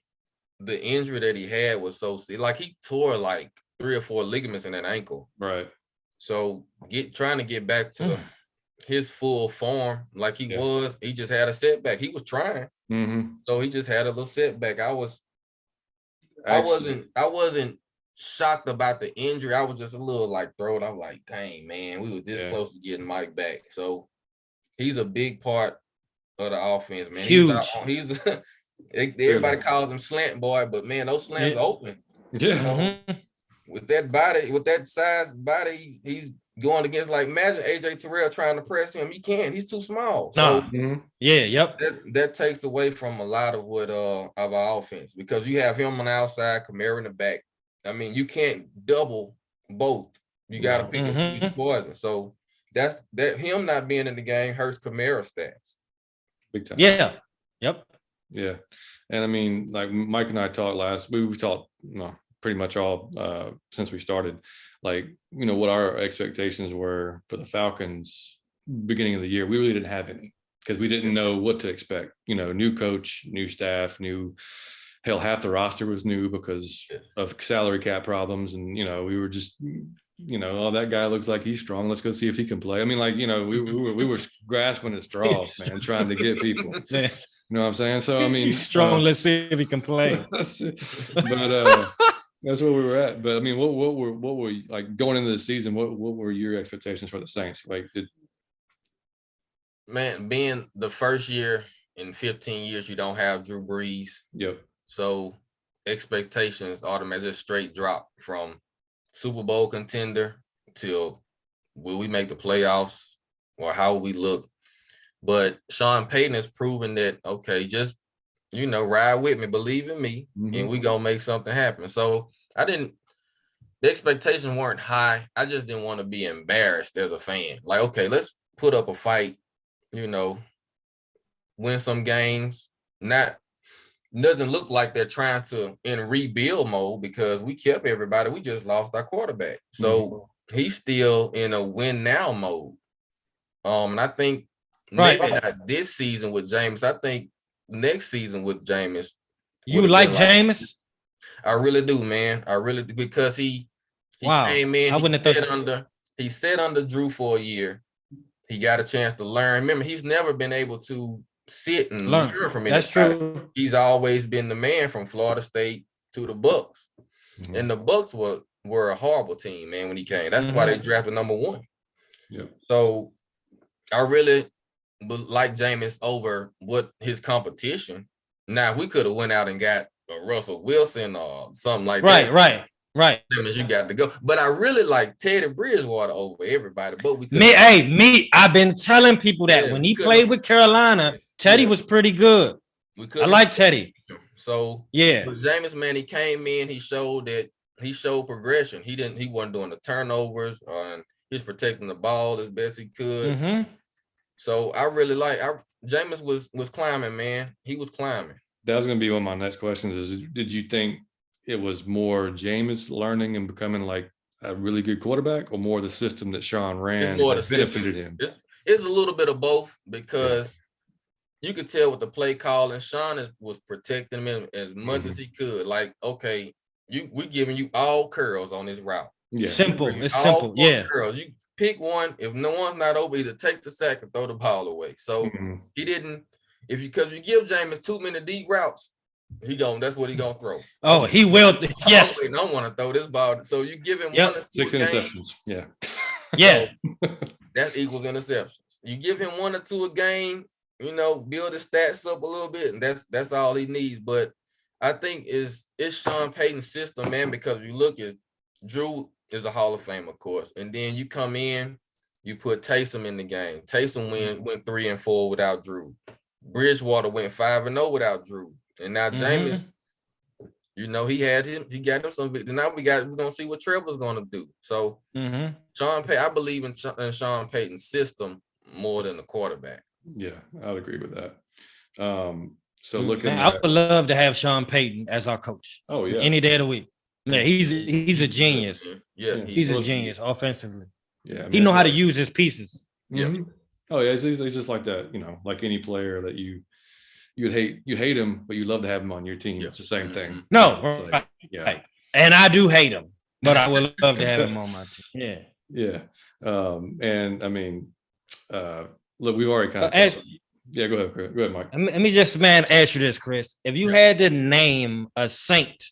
the injury that he had was so like he tore like 3 or 4 ligaments in that ankle. Right. So trying to get back to his full form like he was, he just had a setback. He was trying. So he just had a little setback. I was I wasn't shocked about the injury. I was just a little like thrown. I'm like, dang, man, we were this close to getting Mike back. So he's a big part of the offense, man. Huge. He's everybody calls him slant boy, but man, those slants are open. Yeah. So, with that body, with that size body, he's going against, like, imagine AJ Terrell trying to press him. He can't. He's too small. So that takes away from a lot of what of our offense, because you have him on the outside, Kamara in the back. I mean, you can't double both. You got to pick a poison. So that's that. Him not being in the game hurts Kamara's stats. Big time. Yeah. Yep. Yeah. And I mean, like Mike and I talked we talked pretty much all since we started, like, what our expectations were for the Falcons beginning of the year. We really didn't have any, because we didn't know what to expect. New coach, new staff, half the roster was new because of salary cap problems. And, we were just, oh, that guy looks like he's strong. Let's go see if he can play. I mean, like, we were grasping at straws, man, trying to get people. You know what I'm saying? So, I mean, he's strong. Let's see if he can play. But that's where we were at. But I mean, what were like going into the season? What were your expectations for the Saints? Like, man, being the first year in 15 years, you don't have Drew Brees. Yep. So expectations automatically just straight drop from Super Bowl contender till will we make the playoffs or how will we look? But Sean Payton has proven that, okay, just, ride with me, believe in me, and we gonna make something happen. So the expectations weren't high. I just didn't want to be embarrassed as a fan. Like, okay, let's put up a fight, win some games. Doesn't look like they're trying to in rebuild mode, because we kept everybody. We just lost our quarterback. So he's still in a win now mode. And I think maybe not this season with Jameis. I think next season with Jameis. You like Jameis? I really do, man. I really do, because he came in. I wouldn't have thought he sat under Drew for a year. He got a chance to learn. Remember, he's never been able to sit and learn from anybody. That's true. He's always been the man from Florida State to the Bucks. And the Bucks were a horrible team, man, when he came. That's why they drafted number 1. Yep. So I really like Jameis over what his competition. Now, if we could have went out and got a Russell Wilson or something like that. Right. That means you got to go. But I really like Teddy Bridgewater over everybody. But I've been telling people that when he played with Carolina, Teddy was pretty good. I like Teddy. So with Jameis, man, he came in, he showed progression. He wasn't doing the turnovers, and he's protecting the ball as best he could. So I really Jameis was climbing, man. He was climbing. That was going to be one of my next questions. Did you think it was more Jameis learning and becoming like a really good quarterback, or more the system that Sean ran that benefited him? It's a little bit of both, because you could tell with the play calling, Sean was protecting him as much as he could. Like, okay, we're giving you all curls on this route. Yeah. Simple. It's simple. Yeah. Curls. You pick one. If no one's not open, either take the sack or throw the ball away. So he didn't. Because you give Jameis too many deep routes, that's what he gonna throw. Oh, he will. Yes. I don't want to throw this ball. So you give him 1 or 2 6 interceptions. Yeah. So that equals interceptions. You give him 1 or 2 a game, build his stats up a little bit, and that's all he needs. But I think it's Sean Payton's system, man, because you look at Drew is a Hall of Fame, of course, and then you come in, you put Taysom in the game. Taysom went 3 and 4 without Drew. Bridgewater went 5 and 0 without Drew. And now Jameis, he had him. He got him some. Now we're gonna see what Trevor's gonna do. So Sean Payton, I believe in Sean Payton's system more than the quarterback. Yeah, I'd agree with that. So I would love to have Sean Payton as our coach. Oh yeah, any day of the week. Yeah, he's a genius. Yeah, he's a genius offensively. Yeah, I mean, he know how to use his pieces. Yeah. Oh yeah, he's just like that. Like any player that you hate him, but you love to have him on your team. It's the same thing. No, right. Right. And I do hate him, but I would love to have him on my team. Yeah. And I mean, look, we've already kind of. Yeah, go ahead, Mike. Let me just ask you this, Chris. If you had to name a Saint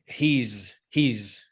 he's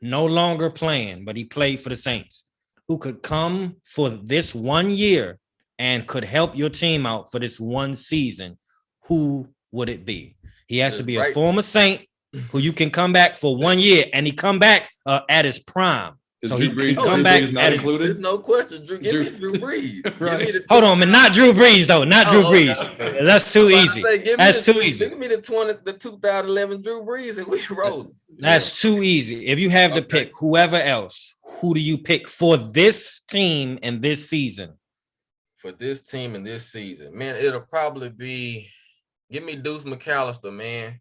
no longer playing, but he played for the Saints, who could come for this 1 year and could help your team out for this one season, who would it be? He has to be a former Saint who you can come back for 1 year, and he come back at his prime. Is So Drew he Brees, come Drew back Brees not at his, included? There's no question. Give me Drew Brees. Right. hold on, man, not Drew Brees though, not Drew Brees. okay. That's too easy. That's too easy. Give me the 2011 Drew Brees, and we roll. That's too easy. If you have to pick whoever else, who do you pick for this team and this season? For this team and this season, man, it'll probably be. Give me Deuce McAllister, man.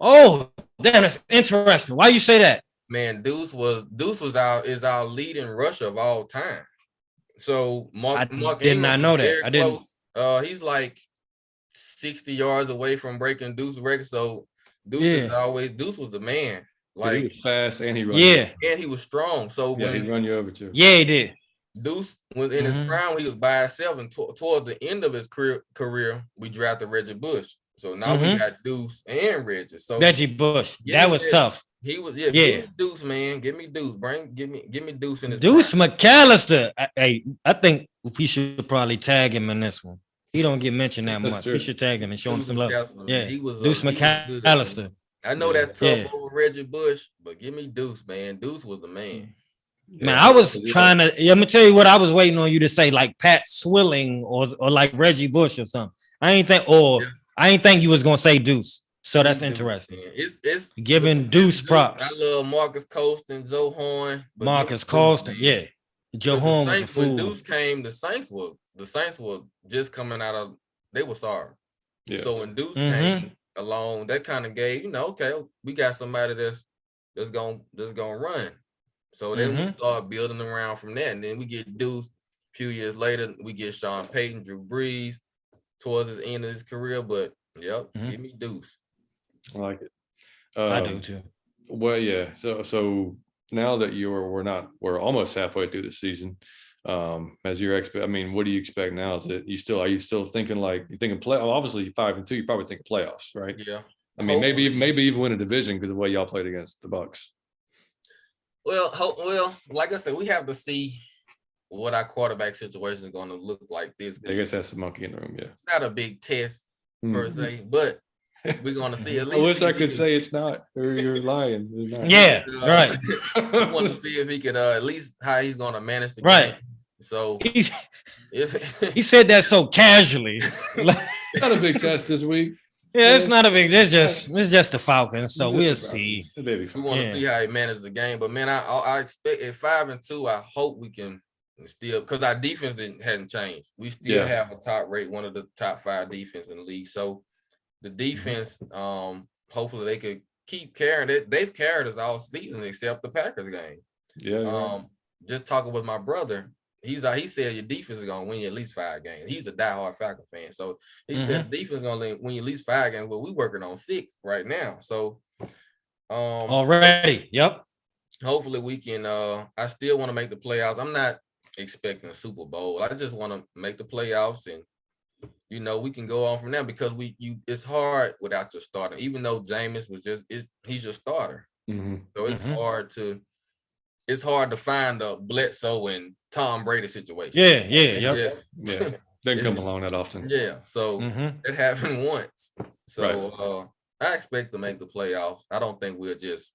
Oh, damn, that's interesting. Why you say that? Man, Deuce is our leading rusher of all time. So Mark did not know that. I didn't. He's like 60 yards away from breaking Deuce's record. So Deuce was the man. Like, he was fast and he run. Yeah, and he was strong. So when he run you over too. Yeah, he did. Deuce was in his prime. He was by himself, and toward the end of his career, we drafted Reggie Bush. So now we got Deuce and Reggie. So Reggie Bush, that was tough. He was Give me Deuce, man. Give me Deuce. Give me Deuce in his Deuce prime. McAllister. I think we should probably tag him in this one. He don't get mentioned that much. True. We should tag him and show him some love. Yeah, he was Deuce McAllister. I know that's tough over Reggie Bush, but give me Deuce, man. Deuce was the man. Man, I was trying to. Let me tell you what I was waiting on you to say, like Pat Swilling or like Reggie Bush or something. I ain't think you was gonna say Deuce. So that's interesting. It's giving Deuce props. I love Marcus Colston, Joe Horn. Marcus Colston, yeah. Joe Horn was a fool. When Deuce came, the Saints were just coming out of. They were sorry. Yeah. So when Deuce came along, that kind of gave, okay, we got somebody that's gonna run. So then we start building around from that, and then we get Deuce. A few years later, we get Sean Payton, Drew Brees towards the end of his career. But give me Deuce. I like it. I do too. Well, yeah. So now that we're almost halfway through the season. As your what do you expect now? Are you still thinking play? Obviously 5-2, you're probably thinking playoffs, right? Yeah. Maybe even win a division because of the way y'all played against the Bucs. Well, like I said, we have to see what our quarterback situation is going to look like this week. I guess that's a monkey in the room. Yeah. It's not a big test per se, but we're going to see at least. I wish I could say it's not, or you're lying. Not. Yeah, right. I want to see if he could at least how he's going to manage the game. So he said that so casually. Not a big test this week. Yeah, it's not a big. It's just the Falcons. So we'll see. We want to see how he managed the game, but man, I expect at 5-2. I hope we can still, because our defense hadn't changed. We still have a top rate, one of the top 5 defense in the league. So the defense, hopefully they could keep carrying it. They've carried us all season except the Packers game. Yeah. Just talking with my brother. He said your defense is gonna win you at least 5 games. He's a diehard Falcons fan, so he said the defense is gonna win you at least 5 games. But we're working on 6 right now. So, already, yep. Hopefully we can. I still want to make the playoffs. I'm not expecting a Super Bowl. I just want to make the playoffs, and we can go on from there because it's hard without your starter. Even though Jameis he's your starter, so it's hard to. It's hard to find a Bledsoe and Tom Brady situation. Yeah. Didn't come along that often. Yeah, so it happened once. So I expect to make the playoffs. I don't think we'll just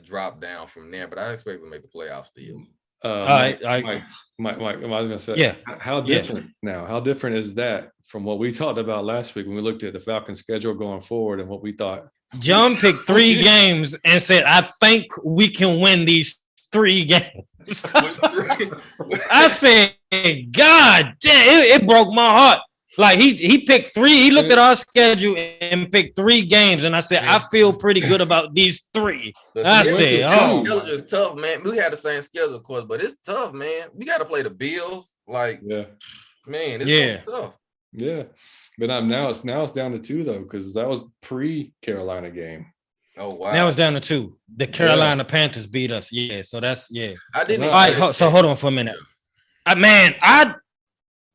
drop down from there, but I expect to make the playoffs still. Mike, I was gonna say, how different now? How different is that from what we talked about last week when we looked at the Falcons schedule going forward and what we thought? John picked 3 games and said, I think we can win these 3 games. I said, God damn, it broke my heart. Like he picked 3. He looked at our schedule and picked 3 games. And I said, I feel pretty good about these 3. I said, schedule is tough, man. We had the same schedule, of course, but it's tough, man. We got to play the Bills. Man, it's tough. Yeah. But now it's down to 2 though, because that was pre-Carolina game. Oh wow! Now it's down to 2. The Carolina Panthers beat us. Yeah, so that's I didn't. All right, so hold on for a minute. I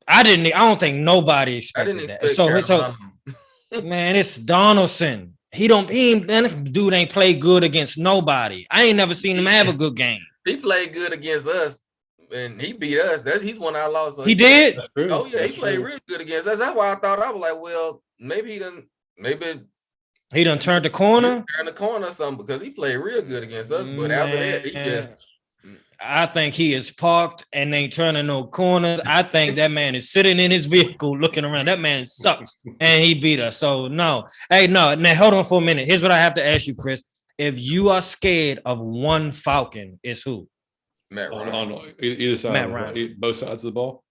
don't think nobody expected that. So man, it's Donaldson. man, this dude ain't played good against nobody. I ain't never seen him have a good game. He played good against us, and he beat us. He's one I lost. So he did. Oh yeah, he played real good against us. That's why I was like, well, maybe he done turned the corner. Turned the corner or something because he played real good against us. But after that, he just. I think he is parked and ain't turning no corners. I think that man is sitting in his vehicle looking around. That man sucks, and he beat us. So no, hey, no. Now hold on for a minute. Here's what I have to ask you, Chris. If you are scared of one Falcon, it's who? Matt Ryan. On either side, Matt Ryan. Both sides of the ball.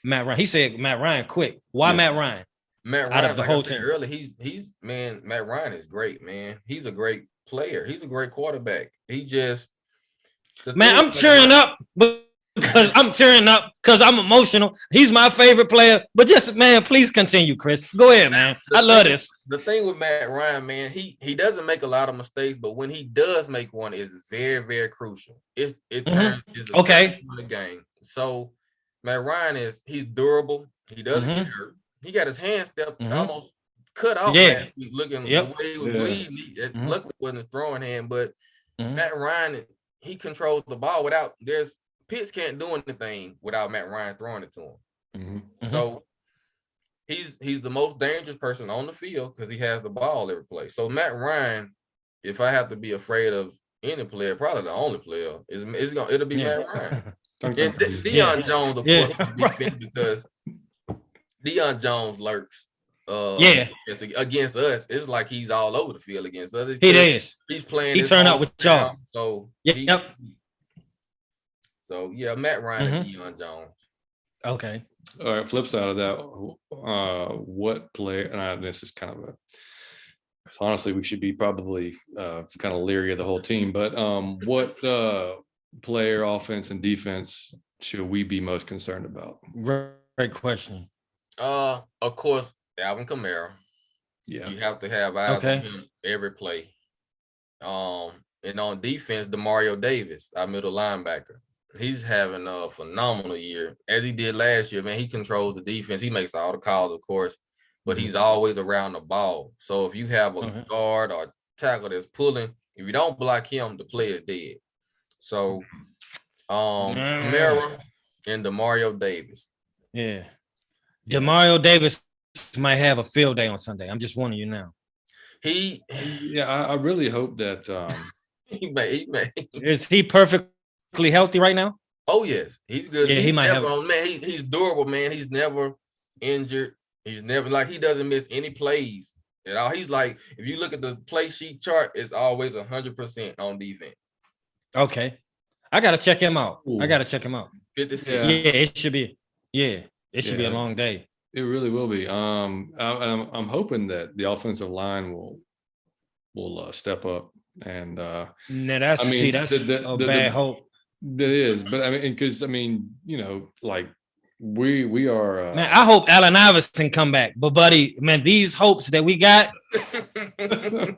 Matt Ryan. He said Matt Ryan. Quick. Why Matt Ryan? Matt Ryan, out of the like whole I said team. earlier, he's man. Matt Ryan is great, man. He's a great player. He's a great quarterback. He just. Man, I'm cheering up because I'm emotional. He's my favorite player. But just, man, please continue, Chris. Go ahead, man. I love this. The thing with Matt Ryan, man, he doesn't make a lot of mistakes, but when he does make one, it's very, very crucial. It turns the game. So Matt Ryan he's durable. He doesn't get hurt. He got his hand stepped almost cut off. Yeah. Looking the way he was bleeding. Luckily, it wasn't his throwing hand, but Matt Ryan. He controls the ball Pitts can't do anything without Matt Ryan throwing it to him. So he's the most dangerous person on the field because he has the ball every play. So Matt Ryan, if I have to be afraid of any player, probably the only player it'll be Matt Ryan. And Deion Jones, of course, will be defended because Deion Jones lurks. Against us, it's like he's all over the field against us. He's playing. He turned up with y'all. So So Matt Ryan and Deion Jones. Okay. All right. Flip side of that, what player? And this is kind of honestly, we should be probably kind of leery of the whole team. But what player, offense and defense, should we be most concerned about? Great question. Of course. Alvin Kamara. Yeah. You have to have eyes on him every play. And on defense, DeMario Davis, our middle linebacker. He's having a phenomenal year. As he did last year, man, he controls the defense. He makes all the calls, of course, but he's always around the ball. So if you have a guard or tackle that's pulling, if you don't block him, the player is dead. So Kamara and DeMario Davis. Yeah. DeMario Davis might have a field day on Sunday. I'm just warning you now. I really hope that he may. Is he perfectly healthy right now? Oh yes, he's good. Yeah, he might have. Man, he's durable, man. He's never injured. He's never he doesn't miss any plays at all. He's like, if you look at the play sheet chart, it's always 100% on defense. Okay, I gotta check him out. Ooh. I gotta check him out. Good to see. Yeah, it should be. Yeah, it should be a long day. It really will be. I'm hoping that the offensive line will step up and. Now that's a bad hope. That is, but I mean, because like we are. Man, I hope Allen Iverson come back, but buddy, man, these hopes that we got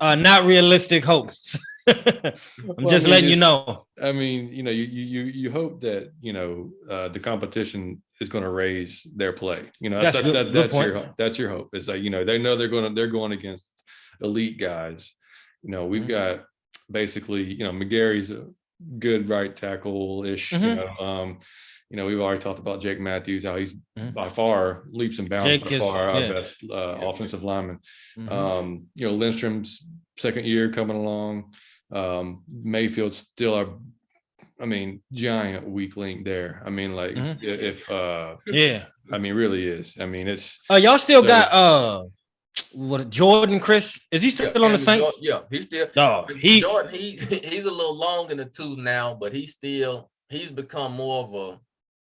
are not realistic hopes. I'm just letting you know. I mean, you hope that the competition is going to raise their play. That's your hope. It's like they know they're going against elite guys. We've got basically McGarry's a good right tackle ish. We've already talked about Jake Matthews, how he's by far leaps and bounds our best offensive lineman. Lindstrom's second year coming along. Mayfield's still giant weak link there. I mean, like really is. I mean, it's y'all still got Jordan Chris? Is he still on the Saints? Yeah, he's still. Jordan, he's a little long in the tooth now, but he's become more of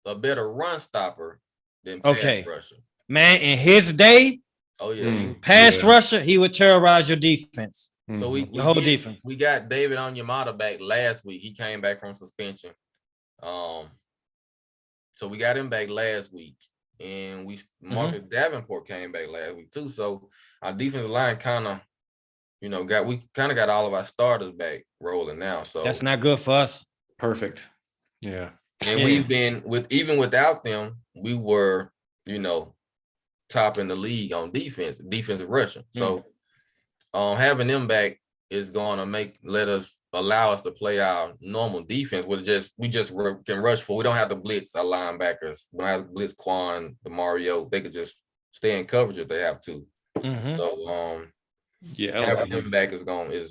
a better run stopper than pass rusher. Man, in his day, pass rusher, he would terrorize your defense. So the whole defense. We got David Onyemata back last week. He came back from suspension. So we got him back last week. And Marcus Davenport came back last week too. So our defensive line kind of got all of our starters back rolling now. So that's not good for us. Perfect. Yeah. And we've been even without them, we were, top in the league on defensive rushing. So having them back is going to allow us to play our normal defense with we can rush for. We don't have to blitz our linebackers. We don't have to blitz Quan, the Mario. They could just stay in coverage if they have to. Mm-hmm. So yeah, having them back is going to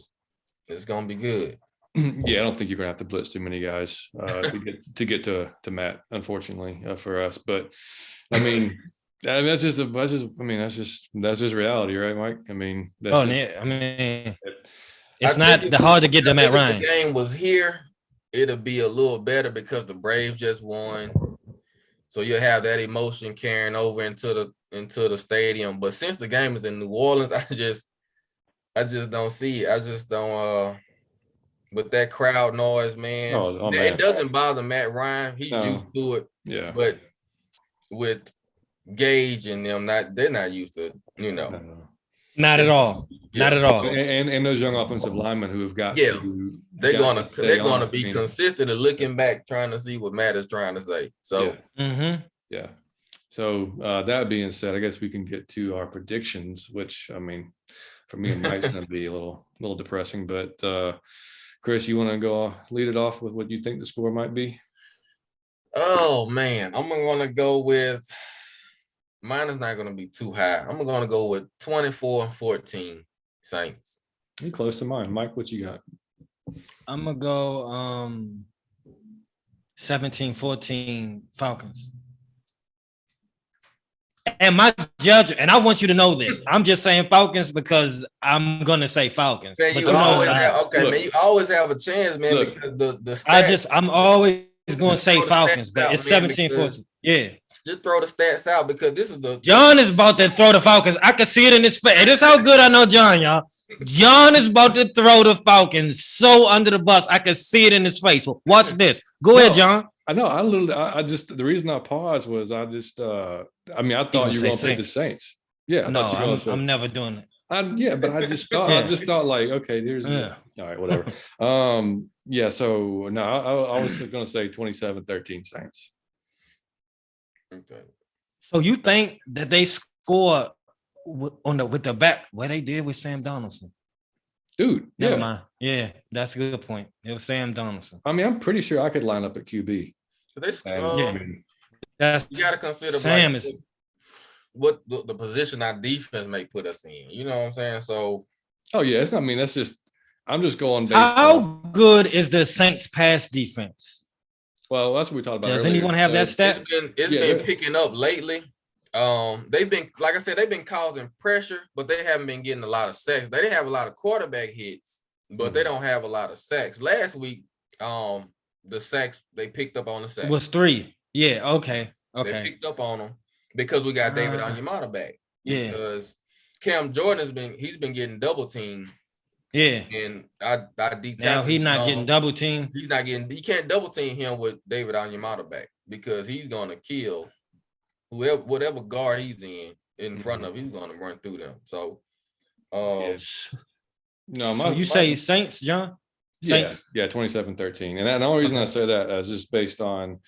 be good. Yeah, I don't think you're gonna have to blitz too many guys to get to Matt, unfortunately, for us. But that's just reality, right, Mike? It's not hard to get to Matt Ryan. If the game was here, it'll be a little better because the Braves just won. So you'll have that emotion carrying over into the stadium. But since the game is in New Orleans, I just don't see it. I just don't with that crowd noise, man. Man. It doesn't bother Matt Ryan. He's used to it. Yeah. But with Gage and them, they're not used to it, Not at all. Yeah. Not at all. And those young offensive linemen who have got they're gonna be consistent and looking back, trying to see what Matt is trying to say. So yeah. So that being said, I guess we can get to our predictions, which for me and Mike's gonna be a little depressing. But Chris, you want to go lead it off with what you think the score might be? Oh man, I'm gonna go with. Mine is not going to be too high. I'm going to go with 24-14 Saints. You're close to mine. Mike, what you got? I'm going to go 17-14 Falcons. And my judge, and I want you to know this, I'm just saying Falcons because I'm going to say Falcons. Man, you always have a chance, man, because the stats, I'm always going to say Falcons, but it's 17-14. Yeah. Just throw the stats out because this is John is about to throw the Falcons. I can see it in his face. Hey, this is how good I know John, y'all. John is about to throw the Falcons so under the bus. I can see it in his face. Watch this. Go ahead, John. I know. The reason I paused was I thought you were going to pick the Saints. Yeah. I'm never doing it. But I just thought like, okay, there's all right, whatever. So no, I was going to say 27-13 Saints. Okay. So you think that they score with the back what they did with Sam Donaldson? Dude, never mind. Yeah, that's a good point. It was Sam Donaldson. I'm pretty sure I could line up at QB. You got to consider Sam is what the position our defense may put us in. You know what I'm saying? So. Oh yeah, that's just. I'm just going based. How good is the Saints pass defense? Well, that's what we talked about. Does anyone have that stat? It's been picking up lately. They've been, like I said, they've been causing pressure, but they haven't been getting a lot of sacks. They didn't have a lot of quarterback hits, but they don't have a lot of sacks. Last week, the sacks they picked up on the sacks. It was 3. Yeah. Okay. They picked up on them because we got David Onyemata back. Yeah. Because Cam Jordan he's been getting double teamed. Yeah, and I now he's not getting double teamed. He can't double team him with David Onyemata back because he's gonna kill whatever guard he's in front of. He's gonna run through them. So, you say Saints, John? Saints? Yeah, 27-13, and the only reason I say that is just based on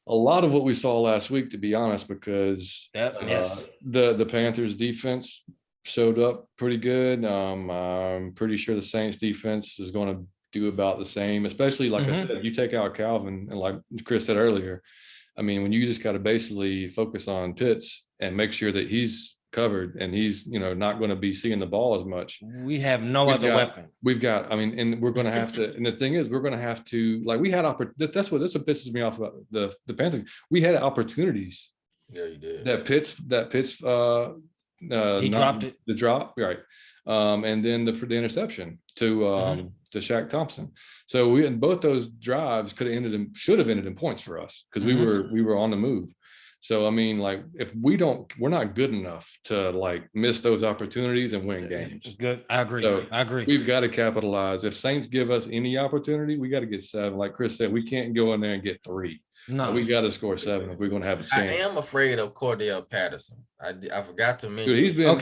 a lot of what we saw last week, to be honest, because the Panthers defense showed up pretty good. I'm pretty sure the Saints defense is going to do about the same, especially like I said, you take out Calvin and like Chris said earlier, when you just got to basically focus on Pitts and make sure that he's covered and he's, not going to be seeing the ball as much. We have no other weapon. We've got, and we're going to have to, and the thing is, we're going to have to, like we had, that's what pisses me off about the Panthers. We had opportunities. Yeah, you did. That Pitts, he dropped it. The drop, right? And then the interception to Shaq Thompson. So we in both those drives should have ended in points for us because we were on the move. So if we're not good enough to miss those opportunities and win games. Good, I agree. So we've got to capitalize. If Saints give us any opportunity, we got to get 7. Like Chris said, we can't go in there and get 3. No, we got to score 7 if we're going to have a chance. I am afraid of Cordell Patterson. I forgot to mention. Dude, he's been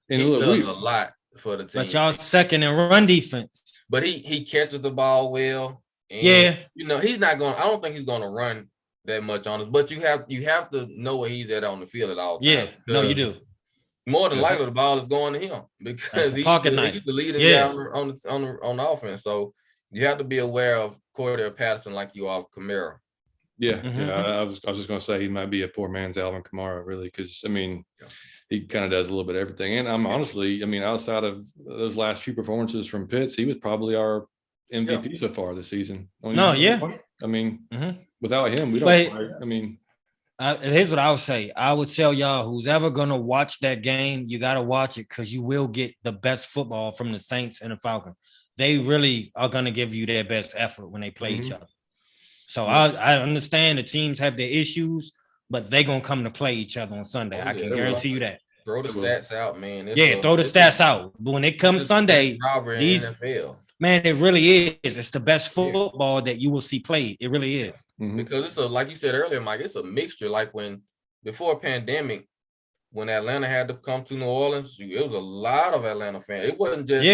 he does a lot for the team. But y'all second in run defense. But he catches the ball well. And, he's not going. I don't think he's going to run that much on us. But you have to know where he's at on the field at all times. Yeah, no, you do. more than likely the ball is going to him because he's the leading guy on offense. So you have to be aware of Cordell Patterson like you are Kamara. Yeah, I was just going to say he might be a poor man's Alvin Kamara, really, because I mean, he kind of does a little bit of everything. And I'm honestly, I mean, outside of those last few performances from Pitts, he was probably our MVP so far this season. I mean, without him, we don't. I mean, here's what I would say. I would tell y'all who's ever gonna watch that game, you gotta watch it because you will get the best football from the Saints and the Falcons. They really are gonna give you their best effort when they play each other. So I understand the teams have their issues, but they're gonna come to play each other on Sunday. I can guarantee you that. Throw the stats out, man. Throw the stats out. But when it comes Sunday, these man, it really is. It's the best football that you will see played. It really is. Because it's like you said earlier, Mike, it's a mixture. Like before pandemic, when Atlanta had to come to New Orleans, it was a lot of Atlanta fans. It wasn't just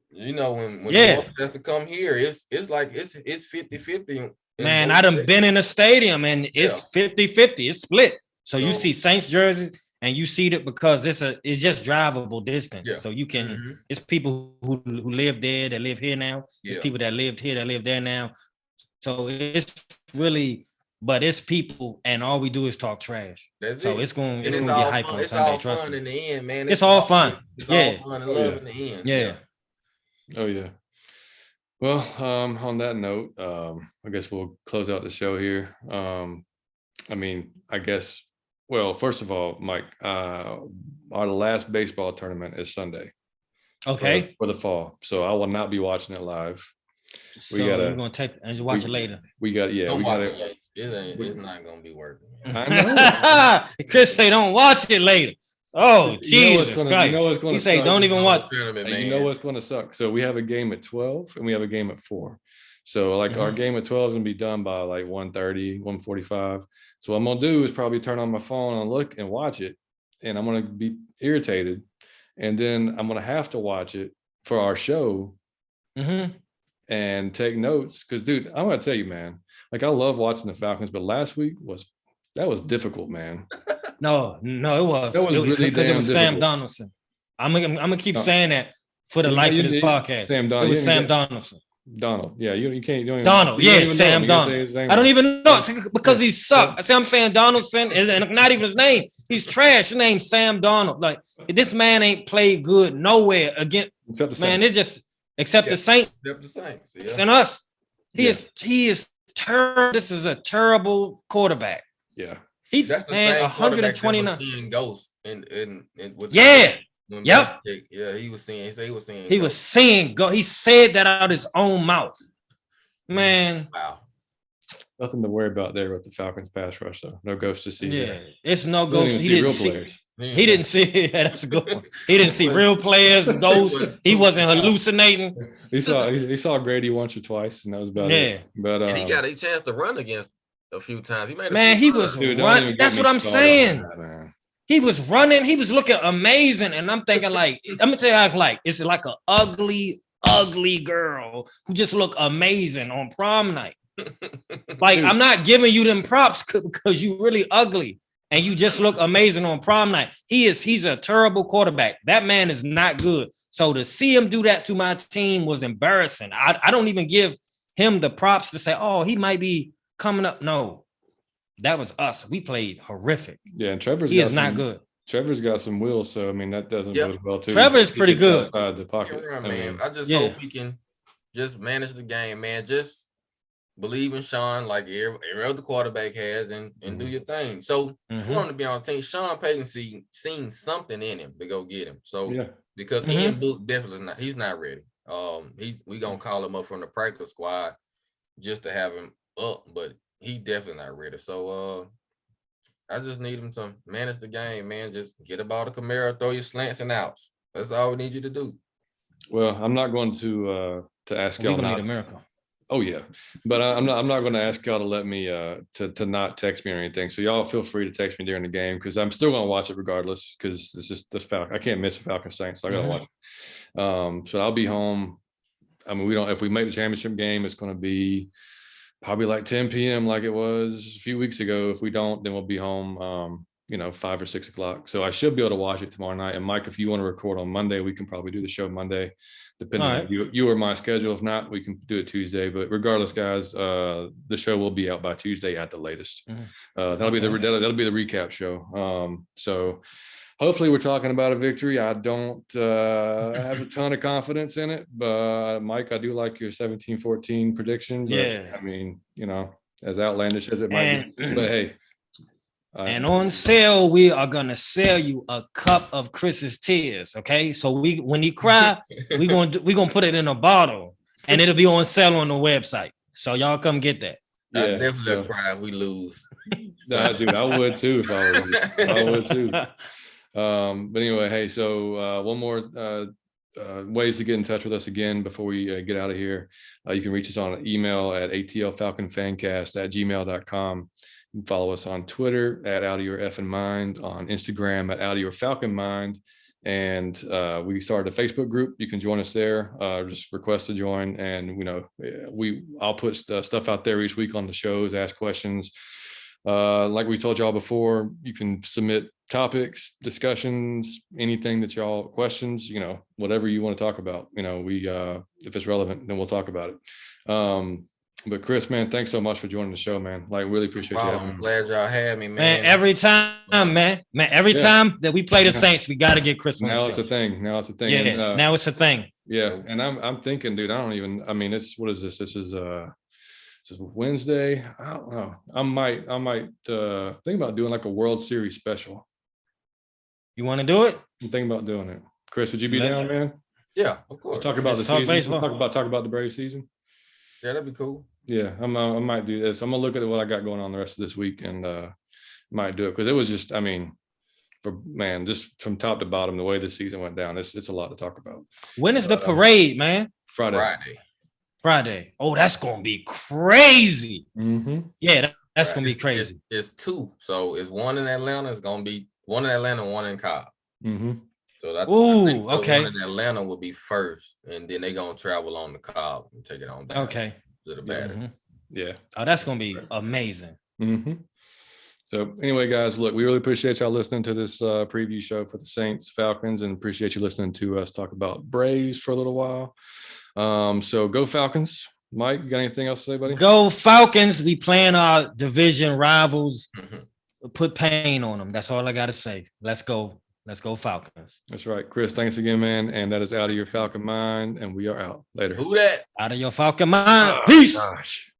when New Orleans has to come here, it's like it's 50-50. Man, I done been in a stadium and it's 50-50. It's split. So you see Saints jerseys and you see it because it's just drivable distance. So you can it's people who live there that live here now. It's people that lived here that live there now. So it's really, but it's people and all we do is talk trash. It's gonna be hype on Sunday. Trust me. In the end, man. It's all fun. It's all fun and love in the end. Yeah. Oh yeah. Well, on that note, I guess we'll close out the show here. I mean, I guess, well, first of all, Mike, our last baseball tournament is Sunday. Okay. For the fall. So I will not be watching it live. We're gonna take and watch it later. It's not gonna be working. I know. Chris say don't watch it later. Oh, Jesus Christ. You know what's going to say don't even watch. You know what's going to suck. So we have a game at 12 and we have a game at 4. So like our game at 12 is going to be done by like 1:30, 1:45. So what I'm going to do is probably turn on my phone and look and watch it. And I'm going to be irritated. And then I'm going to have to watch it for our show and take notes. Because, dude, I'm going to tell you, man, like I love watching the Falcons, but last week was difficult, man. No, it was. That was really because damn it was difficult. Sam Donaldson. I'm gonna keep saying that for the life of this podcast. Sam Donald. It was Sam Donaldson. Donald. Yeah, you can't. You Donald. Yeah, Sam Donald. I don't even know because he sucked. I say I'm saying Donaldson, and not even his name. He's trash. His name's Sam Donald. Like this man ain't played good nowhere against. Except the man, it's just except the Saints. Except the Saints. And us. He is terrible. This is a terrible quarterback. Yeah. He's 129 ghosts and he was seeing go. He said that out of his own mouth. Man. Wow. Nothing to worry about there with the Falcons pass rush, though. No ghosts to see. Yeah, it's no ghosts. He didn't see. He didn't see. Yeah, that's a good one. He didn't see real players, ghosts. He wasn't hallucinating. He saw Grady once or twice, and that was about it. But and he got a chance to run against a few times. He made he was running. That's what I'm saying. He was running. He was looking amazing, and I'm thinking like, I'm gonna tell you like it's like an ugly girl who just look amazing on prom night. Like I'm not giving you them props because you really ugly and you just look amazing on prom night. He's a terrible quarterback. That man is not good. So to see him do that to my team was embarrassing. I don't even give him the props to say, oh, he might be coming up. No, that was us. We played horrific. Yeah, and Trevor's not good. Trevor's got some will, so I mean that doesn't bode well too. Trevor's pretty good outside the pocket. Right, man. I just hope we can just manage the game, man. Just believe in Sean like every other quarterback has, and do your thing. So for him to be on the team, Sean Payton seen something in him to go get him. So because Ian Book definitely not, he's not ready. We gonna call him up from the practice squad just to have him up, but he definitely not ready. So I just need him to manage the game, man. Just get about a Kamara, throw your slants and outs. That's all we need you to do. Well, I'm not going to ask y'all. Need a miracle. Oh yeah, but I'm not going to ask y'all to let me to not text me or anything. So y'all feel free to text me during the game because I'm still going to watch it regardless because it's just this Falcon. I can't miss a Falcons Saints, so I got to watch it. So I'll be home. I mean, if we make the championship game, it's going to be probably like 10 p.m. like it was a few weeks ago. If we don't, then we'll be home 5 or 6 o'clock. So I should be able to watch it tomorrow night. And Mike, if you want to record on Monday, we can probably do the show Monday, depending on you or my schedule. If not, we can do it Tuesday. But regardless, guys, the show will be out by Tuesday at the latest. That'll be the recap show. So hopefully we're talking about a victory. I don't have a ton of confidence in it, but Mike, I do like your 17-14 prediction. But Yeah. I mean, as outlandish as it might be, but hey. And on sale, we are gonna sell you a cup of Chris's tears. Okay, so when he cry, we're gonna put it in a bottle, and it'll be on sale on the website. So y'all come get that. Yeah, I definitely cry if we lose. Nah, dude, I would too if I was. I would too. But anyway, hey, so one more ways to get in touch with us again before we get out of here. You can reach us on an email at atlfalconfancast@gmail.com. You can follow us on Twitter at Out of Your Effing Mind, on Instagram at Out of Your Falcon Mind, and we started a Facebook group. You can join us there. Just request to join, and I'll put stuff out there each week on the shows, ask questions. Like we told y'all before, you can submit topics, discussions, anything that y'all questions, whatever you want to talk about. If it's relevant, then we'll talk about it. But Chris, man, thanks so much for joining the show, man. Like, really appreciate you. I'm glad y'all had me, man. Man, every time, every time that we play the Saints, we got to get Chris on now the it's show. a thing. Now it's a thing. Yeah, and, now it's a thing. Yeah, and I'm thinking, dude. What is this? This is Wednesday. I don't know. I might think about doing like a World Series special. You want to do it? I'm thinking about doing it. Chris, would you be down, man? Yeah, of course. Let's talk about the season. Talk about the Braves season. Yeah, that'd be cool. Yeah, I might do this. I'm gonna look at what I got going on the rest of this week and might do it because it was just, just from top to bottom, the way the season went down, it's a lot to talk about. When is the parade, man? Friday. Oh, that's gonna be crazy. Mm-hmm. Yeah, that's gonna be crazy. It's two, so it's one in Atlanta. It's gonna be one in Atlanta, one in Cobb. Mm-hmm. So I think okay. One in Atlanta will be first, and then they're gonna travel on the Cobb and take it on back. Okay. To the batter. Mm-hmm. Yeah. Oh, that's gonna be amazing. Mm-hmm. So anyway, guys, look, we really appreciate y'all listening to this preview show for the Saints Falcons, and appreciate you listening to us talk about Braves for a little while. So go Falcons. Mike, you got anything else to say, buddy? Go Falcons. We playing our division rivals. Put pain on them. That's all I gotta say. Let's go. Let's go Falcons. That's right. Chris, thanks again, man. And that is Out of Your Falcon Mind, and we are out. Later. Who that? Out of Your Falcon Mind. Peace. Gosh.